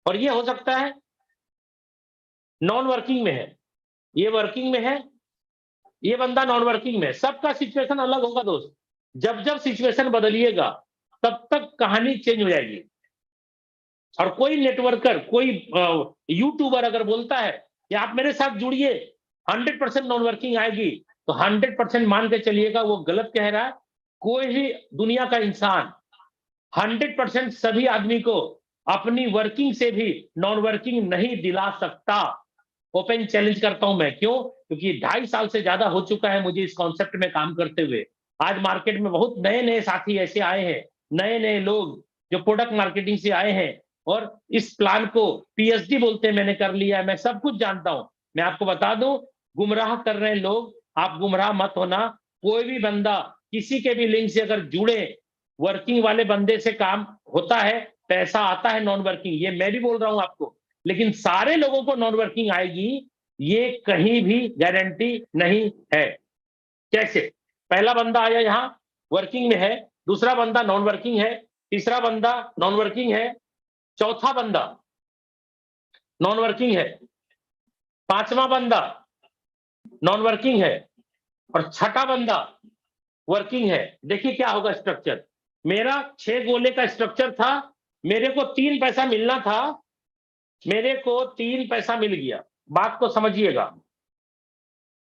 और ये हो सकता है नॉन वर्किंग में है, ये वर्किंग में है, ये बंदा नॉन वर्किंग में है। सबका सिचुएशन अलग होगा दोस्त। जब जब सिचुएशन बदलिएगा तब तक कहानी चेंज हो जाएगी। और कोई नेटवर्कर कोई यूट्यूबर अगर बोलता है कि आप मेरे साथ जुड़िए 100% नॉन वर्किंग आएगी, तो 100% मान के चलिएगा वो गलत कह रहा है। कोई भी दुनिया का इंसान 100% सभी आदमी को अपनी वर्किंग से भी नॉन वर्किंग नहीं दिला सकता। ओपन चैलेंज करता हूं मैं, क्यों, क्योंकि 2.5 साल से ज्यादा हो चुका है मुझे इस कॉन्सेप्ट में काम करते हुए। आज मार्केट में बहुत नए नए साथी ऐसे आए हैं, नए नए लोग जो प्रोडक्ट मार्केटिंग से आए हैं और इस प्लान को PhD बोलते हैं मैंने कर लिया है, मैं सब कुछ जानता हूं। मैं आपको बता दूं गुमराह कर रहे हैं लोग, आप गुमराह मत होना। कोई भी बंदा किसी के भी लिंक से अगर जुड़े, वर्किंग वाले बंदे से काम होता है, पैसा आता है नॉन वर्किंग, ये मैं भी बोल रहा हूं आपको। लेकिन सारे लोगों को नॉन वर्किंग आएगी ये कहीं भी गारंटी नहीं है। कैसे, पहला बंदा आया यहां वर्किंग में है, दूसरा बंदा नॉन वर्किंग है, तीसरा बंदा नॉन वर्किंग है, चौथा बंदा नॉन वर्किंग है, पांचवा बंदा नॉन वर्किंग है, और छठा बंदा वर्किंग है। देखिए क्या होगा स्ट्रक्चर। मेरा 6 गोले का स्ट्रक्चर था, मेरे को 3 पैसा मिलना था, मेरे को 3 पैसा मिल गया। बात को समझिएगा।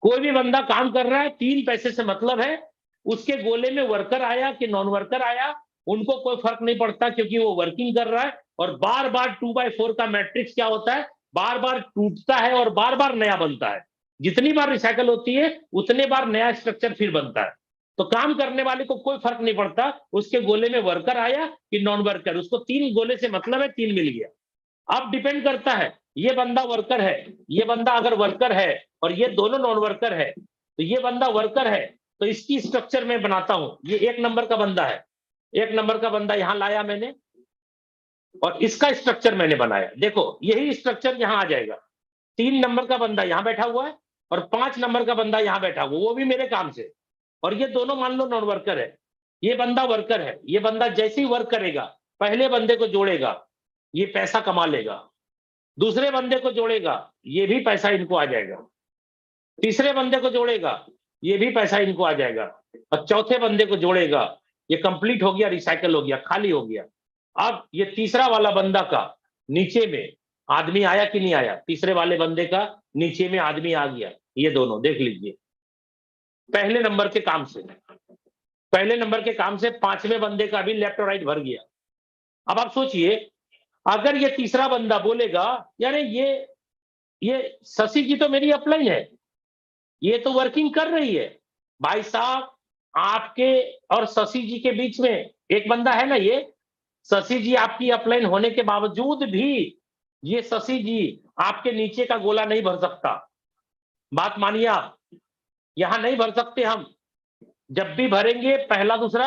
कोई भी बंदा काम कर रहा है, 3 पैसे से मतलब है, उसके गोले में वर्कर आया कि नॉन वर्कर आया, उनको कोई फर्क नहीं पड़ता, क्योंकि वो वर्किंग कर रहा है। और बार बार 2/4 का मैट्रिक्स क्या होता है, बार बार टूटता है और बार बार नया बनता है। जितनी बार रिसाइकल होती है उतने बार नया स्ट्रक्चर फिर बनता है। तो काम करने वाले को कोई फर्क नहीं पड़ता उसके गोले में वर्कर आया कि नॉन वर्कर, उसको 3 गोले से मतलब है, 3 मिल गया। अब डिपेंड करता है, ये बंदा वर्कर है, ये बंदा अगर वर्कर है और ये दोनों नॉन वर्कर है, तो ये बंदा वर्कर है, तो इसकी स्ट्रक्चर मैं बनाता हूं। ये 1 नंबर का बंदा है, 1 नंबर का बंदा यहां लाया मैंने, और इसका स्ट्रक्चर मैंने बनाया। देखो यही स्ट्रक्चर यहां आ जाएगा। 3 नंबर का बंदा यहां बैठा हुआ है और 5 नंबर का बंदा यहां बैठा हुआ, वो भी मेरे काम से। और ये दोनों मान लो नॉन वर्कर है, ये बंदा वर्कर है। ये बंदा जैसे ही वर्क करेगा, पहले बंदे को जोड़ेगा, ये पैसा कमा लेगा। दूसरे बंदे को जोड़ेगा, ये भी पैसा इनको आ जाएगा। तीसरे बंदे को जोड़ेगा, ये भी पैसा इनको आ जाएगा। और चौथे बंदे को जोड़ेगा, ये कंप्लीट हो गया, रिसाइकल हो गया, खाली हो गया। अब ये तीसरा वाला बंदा का नीचे में आदमी आया कि नहीं आया, तीसरे वाले बंदे का नीचे में आदमी आ गया। ये दोनों देख लीजिए, पहले नंबर के काम से, पहले नंबर के काम से 5वें बंदे का भी लेफ्ट और राइट भर गया। अब आप सोचिए, अगर ये तीसरा बंदा बोलेगा यार ये शशि जी तो मेरी अपलाइन है, ये तो वर्किंग कर रही है। भाई साहब, आपके और शशि जी के बीच में एक बंदा है ना, ये शशि जी आपकी अपलाइन होने के बावजूद भी ये शशि जी आपके नीचे का गोला नहीं भर सकता। बात मानिए आप, यहां नहीं भर सकते हम। जब भी भरेंगे पहला दूसरा,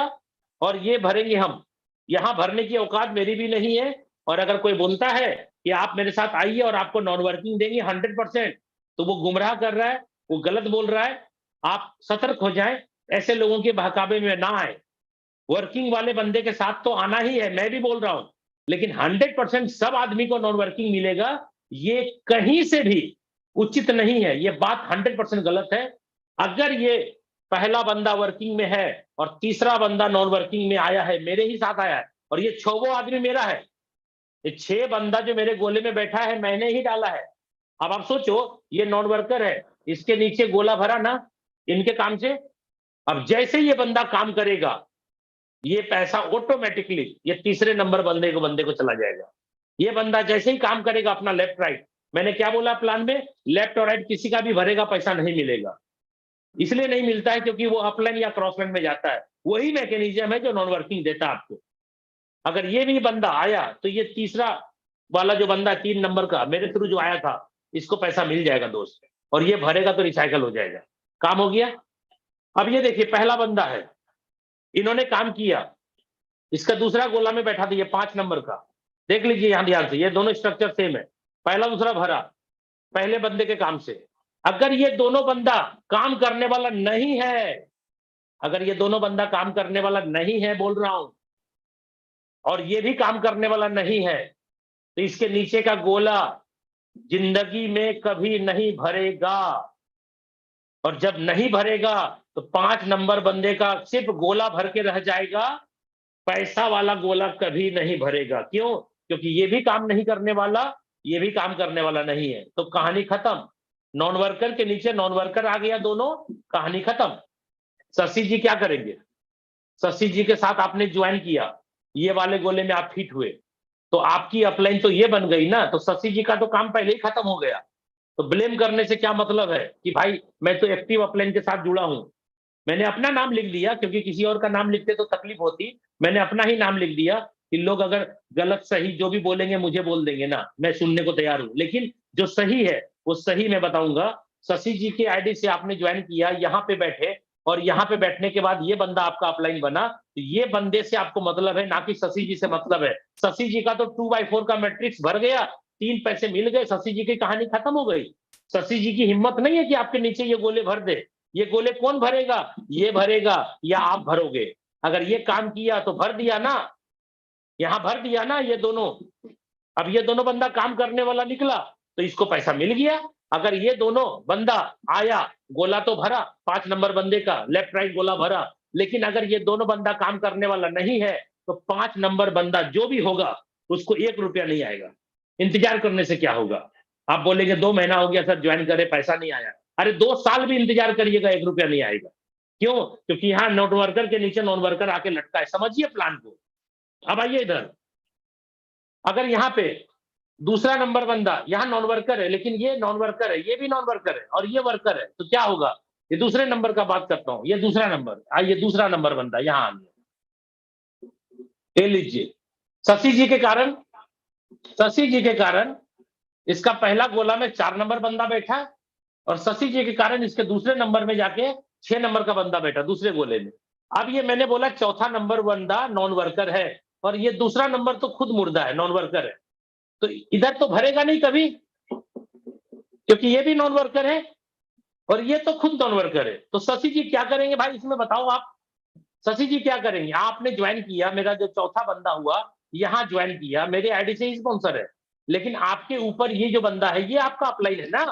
और ये भरेंगे हम। यहां भरने की औकात मेरी भी नहीं है। और अगर कोई बोलता है कि आप मेरे साथ आइए और आपको नॉन वर्किंग देंगे 100%, तो वो गुमराह कर रहा है, वो गलत बोल रहा है। आप सतर्क हो जाएं, ऐसे लोगों के बहकावे में ना आए। वर्किंग वाले बंदे के साथ तो आना ही है, मैं भी बोल रहा हूं, लेकिन 100% सब आदमी को नॉन वर्किंग मिलेगा, ये कहीं से भी उचित नहीं है। ये बात 100% गलत है। अगर ये पहला बंदा वर्किंग में है और तीसरा बंदा नॉन वर्किंग में आया है, मेरे ही साथ आया है, और ये 6वां आदमी मेरा है, ये 6 बंदा जो मेरे गोले में बैठा है मैंने ही डाला है। अब आप सोचो, ये नॉन वर्कर है, इसके नीचे गोला भरा ना इनके काम से। अब जैसे ये बंदा काम करेगा, ये पैसा ऑटोमेटिकली ये तीसरे नंबर बंदे को चला जाएगा। ये बंदा जैसे ही काम करेगा अपना लेफ्ट राइट, मैंने क्या बोला प्लान में, लेफ्ट और राइट किसी का भी भरेगा पैसा नहीं मिलेगा। इसलिए नहीं मिलता है क्योंकि वो अपलाइन या क्रॉसलाइन में जाता है। वही मैकेनिज्म है जो नॉन वर्किंग देता है आपको। अगर ये भी बंदा आया तो ये तीसरा वाला जो बंदा 3 नंबर का मेरे थ्रू जो आया था, इसको पैसा मिल जाएगा दोस्त, और ये भरेगा तो रिसाइकल हो जाएगा। काम हो गया। अब ये देखिए, पहला बंदा है, इन्होंने काम किया, इसका दूसरा गोला में बैठा था, ये 5 नंबर का। देख लीजिए यहां ध्यान से, ये दोनों स्ट्रक्चर सेम है। पहला दूसरा भरा पहले बंदे के काम से। अगर ये दोनों बंदा काम करने वाला नहीं है, अगर ये दोनों बंदा काम करने वाला नहीं है, बोल रहा हूं, और ये भी काम करने वाला नहीं है, तो इसके नीचे का गोला जिंदगी में कभी नहीं भरेगा। और जब नहीं भरेगा तो 5 नंबर बंदे का सिर्फ गोला भर के रह जाएगा, पैसा वाला गोला कभी नहीं भरेगा। क्यों? क्योंकि ये भी काम नहीं करने वाला, ये भी काम करने वाला नहीं है। तो कहानी खत्म। नॉन वर्कर के नीचे नॉन वर्कर आ गया, दोनों, कहानी खत्म। शशि जी क्या करेंगे? शशि जी के साथ आपने ज्वाइन किया, ये वाले गोले में आप फिट हुए, तो आपकी अपलाइन तो ये बन गई ना, तो शशि जी का तो काम पहले ही खत्म हो गया। तो ब्लेम करने से क्या मतलब है कि भाई मैं तो एक्टिव अपलाइन के साथ जुड़ा हूं। मैंने अपना नाम लिख दिया, क्योंकि किसी और का नाम लिखते तो तकलीफ होती। मैंने अपना ही नाम लिख दिया कि लोग अगर गलत सही जो भी बोलेंगे मुझे बोल देंगे ना, मैं सुनने को तैयार हूं, लेकिन जो सही है वो सही मैं बताऊंगा। शशि जी के आईडी से आपने ज्वाइन किया, यहाँ पे बैठे, और यहाँ पे बैठने के बाद ये बंदा आपका अपलाइन बना, तो ये बंदे से आपको मतलब है, ना कि शशि जी से मतलब है। शशि जी का तो 2/4 का मैट्रिक्स भर गया, 3 पैसे मिल गए, शशि जी की कहानी खत्म हो गई। शशि जी की हिम्मत नहीं है कि आपके नीचे ये गोले भर दे। ये गोले कौन भरेगा? ये भरेगा या आप भरोगे? अगर ये काम किया तो भर दिया ना, यहां भर दिया ना ये दोनों। अब ये दोनों बंदा काम करने वाला निकला, तो इसको पैसा मिल गया। अगर ये दोनों बंदा आया, गोला तो भरा 5 नंबर बंदे का, लेफ्ट राइट गोला भरा, लेकिन अगर ये दोनों बंदा काम करने वाला नहीं है तो 5 नंबर बंदा जो भी होगा उसको 1 रुपया नहीं आएगा। इंतजार करने से क्या होगा? आप बोलेंगे 2 महीना हो गया सर ज्वाइन करे, पैसा नहीं आया। अरे 2 साल भी इंतजार करिएगा, 1 रुपया नहीं आएगा। क्यों? क्योंकि यहाँ नोट वर्कर के नीचे नॉन वर्कर आके लटका है। समझिए प्लान को। अब आइए इधर, अगर यहाँ पे दूसरा नंबर बंदा यहाँ नॉन वर्कर है, लेकिन ये नॉन वर्कर है, ये भी नॉन वर्कर है और ये वर्कर है, तो क्या होगा? ये दूसरे नंबर का बात करता हूं, ये दूसरा नंबर, आइए दूसरा नंबर बंदा यहाँ आ गया। ये लीजिए, शशि जी के कारण, शशि जी के कारण इसका पहला गोला में 4 नंबर बंदा बैठा और शशि जी के कारण इसके दूसरे नंबर में जाके 6 नंबर का बंदा बैठा दूसरे गोले में। अब ये मैंने बोला चौथा नंबर बंदा नॉन वर्कर है और ये दूसरा नंबर तो खुद मुर्दा है, नॉन वर्कर है, तो इधर तो भरेगा नहीं कभी, क्योंकि ये भी नॉन वर्कर है और ये तो खुद नॉन वर्कर है। तो शशि जी क्या करेंगे भाई, इसमें बताओ आप? शशि जी क्या करेंगे? आपने ज्वाइन किया, मेरा जो चौथा बंदा हुआ यहां ज्वाइन किया, मेरे आईडी से ही स्पॉन्सर है, लेकिन आपके ऊपर ये जो बंदा है ये आपका अपलाइन है ना,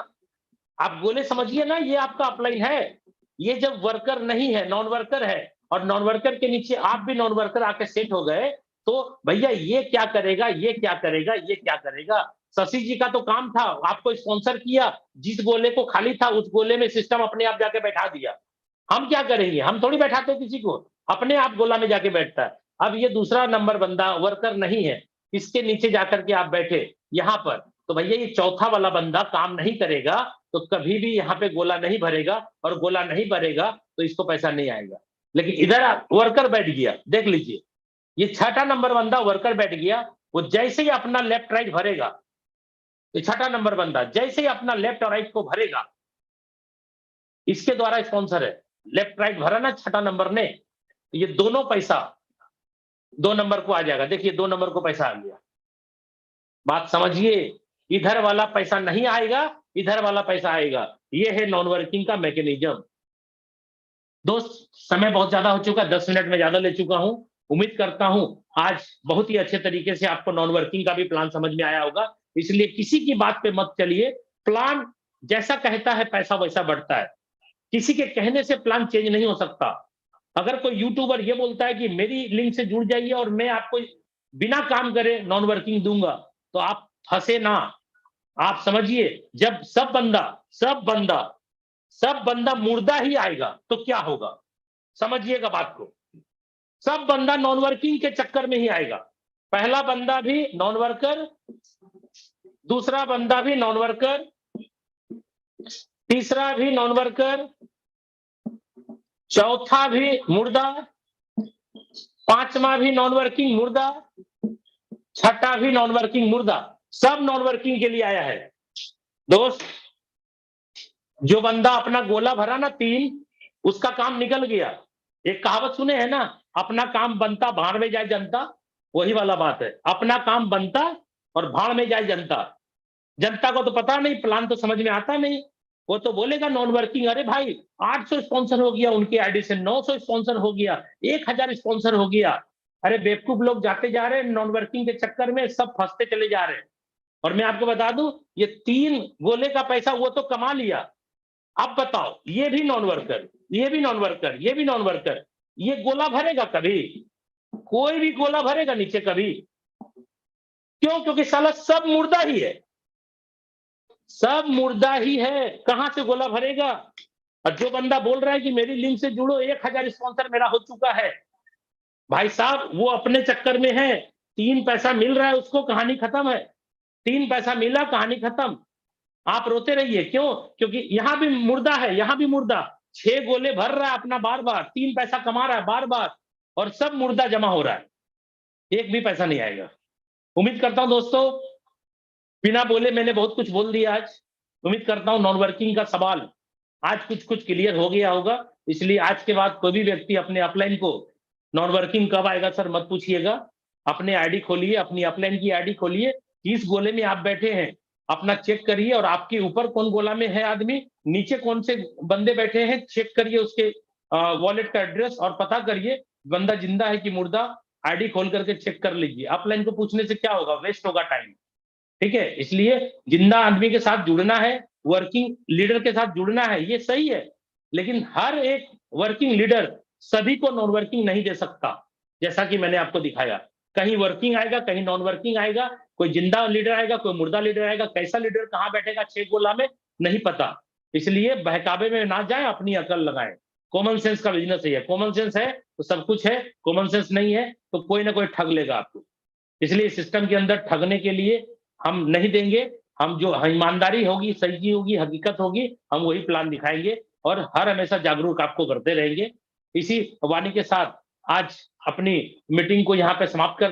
आप गोले समझिए ना, ये आपका अपलाइन है। ये जब वर्कर नहीं है, नॉन वर्कर है, और नॉन वर्कर के नीचे आप भी नॉन वर्कर आके सेट हो गए, तो भैया ये क्या करेगा, ये क्या करेगा, ये क्या करेगा? शशि जी का तो काम था, आपको स्पॉन्सर किया, जिस गोले को खाली था उस गोले में सिस्टम अपने आप जाके बैठा दिया। हम क्या करेंगे? हम थोड़ी बैठाते किसी को, अपने आप गोला में जाके बैठता है। अब ये दूसरा नंबर बंदा वर्कर नहीं है, इसके नीचे जाकर के आप बैठे यहां पर, तो भैया ये चौथा वाला बंदा काम नहीं करेगा तो कभी भी यहाँ पे गोला नहीं भरेगा, और गोला नहीं भरेगा तो इसको पैसा नहीं आएगा। लेकिन इधर वर्कर बैठ गया, देख लीजिए, ये छठा नंबर बंदा वर्कर बैठ गया, वो जैसे ही अपना लेफ्ट राइट भरेगा, ये छठा नंबर बंदा जैसे ही अपना लेफ्ट और राइट को भरेगा, इसके द्वारा स्पॉन्सर है, लेफ्ट राइट भरा ना छठा नंबर ने, तो ये दोनों पैसा 2 नंबर को आ जाएगा। देखिए 2 नंबर को पैसा आ गया। बात समझिए, इधर वाला पैसा नहीं आएगा, इधर वाला पैसा आएगा। ये है नॉन वर्किंग का मैकेनिज्म। दोस्त, समय बहुत ज्यादा हो चुका, 10 मिनट में ज्यादा ले चुका हूं। उम्मीद करता हूं आज बहुत ही अच्छे तरीके से आपको नॉन वर्किंग का भी प्लान समझ में आया होगा। इसलिए किसी की बात पे मत चलिए, प्लान जैसा कहता है पैसा वैसा बढ़ता है, किसी के कहने से प्लान चेंज नहीं हो सकता। अगर कोई यूट्यूबर ये बोलता है कि मेरी लिंक से जुड़ जाइए और मैं आपको बिना काम करे नॉन वर्किंग दूंगा, तो आप फंसे ना। आप समझिए, जब सब बंदा मुर्दा ही आएगा तो क्या होगा, समझिएगा बात को। सब बंदा नॉन वर्किंग के चक्कर में ही आएगा। पहला बंदा भी नॉन वर्कर, दूसरा बंदा भी नॉन वर्कर, तीसरा भी नॉन वर्कर, चौथा भी मुर्दा, पांचवा भी नॉन वर्किंग मुर्दा, छठा भी नॉन वर्किंग मुर्दा, सब नॉन वर्किंग के लिए आया है। दोस्त, जो बंदा अपना गोला भरा ना 3, उसका काम निकल गया। एक कहावत सुने है ना, अपना काम बनता भाड़ में जाए जनता, वही वाला बात है। अपना काम बनता और भाड़ में जाए जनता। जनता को तो पता नहीं, प्लान तो समझ में आता नहीं, वो तो बोलेगा नॉन वर्किंग। अरे भाई 800 स्पॉन्सर हो गया उनके आईडी से, 900 स्पॉन्सर हो गया, 1000 स्पॉन्सर हो गया। अरे बेवकूफ लोग जाते जा रहे हैं नॉन वर्किंग के चक्कर में, सब फंसते चले जा रहे हैं। और मैं आपको बता दूं, ये 3 गोले का पैसा वो तो कमा लिया। अब बताओ, ये भी नॉन वर्कर, ये भी नॉन वर्कर, ये भी नॉन वर्कर, ये गोला भरेगा कभी? कोई भी गोला भरेगा नीचे कभी? क्यों? क्योंकि साला सब मुर्दा ही है, सब मुर्दा ही है, कहां से गोला भरेगा? और जो बंदा बोल रहा है कि मेरी लिंक से जुड़ो, 1000 स्पॉन्सर मेरा हो चुका है, भाई साहब वो अपने चक्कर में है। 3 पैसा मिल रहा है उसको, कहानी खत्म है। 3 पैसा मिला, कहानी खत्म। आप रोते रहिए, क्यों? क्योंकि यहां भी मुर्दा है, यहां भी मुर्दा, 6 गोले भर रहा है अपना बार बार, 3 पैसा कमा रहा है बार बार, और सब मुर्दा जमा हो रहा है, एक भी पैसा नहीं आएगा। उम्मीद करता हूं दोस्तों, बिना बोले मैंने बहुत कुछ बोल दिया आज। उम्मीद करता हूं नॉन वर्किंग का सवाल आज कुछ क्लियर हो गया होगा। इसलिए आज के बाद कोई भी व्यक्ति अपने अपलाइन को नॉन वर्किंग कब आएगा सर मत पूछिएगा। अपने आईडी खोलिए, अपनी अपलाइन की आईडी खोलिए, किस गोले में आप बैठे हैं अपना चेक करिए, और आपके ऊपर कौन गोला में है आदमी, नीचे कौन से बंदे बैठे हैं, चेक करिए उसके वॉलेट का एड्रेस और पता करिए बंदा जिंदा है कि मुर्दा। आईडी खोल करके चेक कर लीजिए। अपलाइन को पूछने से क्या होगा, वेस्ट होगा टाइम। ठीक है, इसलिए जिंदा आदमी के साथ जुड़ना है, वर्किंग लीडर के साथ जुड़ना है, ये सही है, लेकिन हर एक वर्किंग लीडर सभी को नॉन वर्किंग नहीं दे सकता, जैसा कि मैंने आपको दिखाया। कहीं वर्किंग आएगा, कहीं नॉन वर्किंग आएगा, कोई जिंदा लीडर आएगा, कोई मुर्दा लीडर आएगा, कैसा लीडर कहाँ बैठेगा 6 गोला में, नहीं पता। इसलिए बहकावे में ना जाएं, अपनी अकल लगाएं। कॉमन सेंस का बिजनेस है, कॉमन सेंस है तो सब कुछ है, कॉमन सेंस नहीं है तो कोई ना कोई ठग लेगा आपको। इसलिए सिस्टम के अंदर ठगने के लिए हम नहीं देंगे। हम जो ईमानदारी होगी, सही होगी, हकीकत होगी, हम वही प्लान दिखाएंगे और हर हमेशा जागरूक आपको करते रहेंगे। इसी वाणी के साथ आज अपनी मीटिंग को यहाँ पे समाप्त कर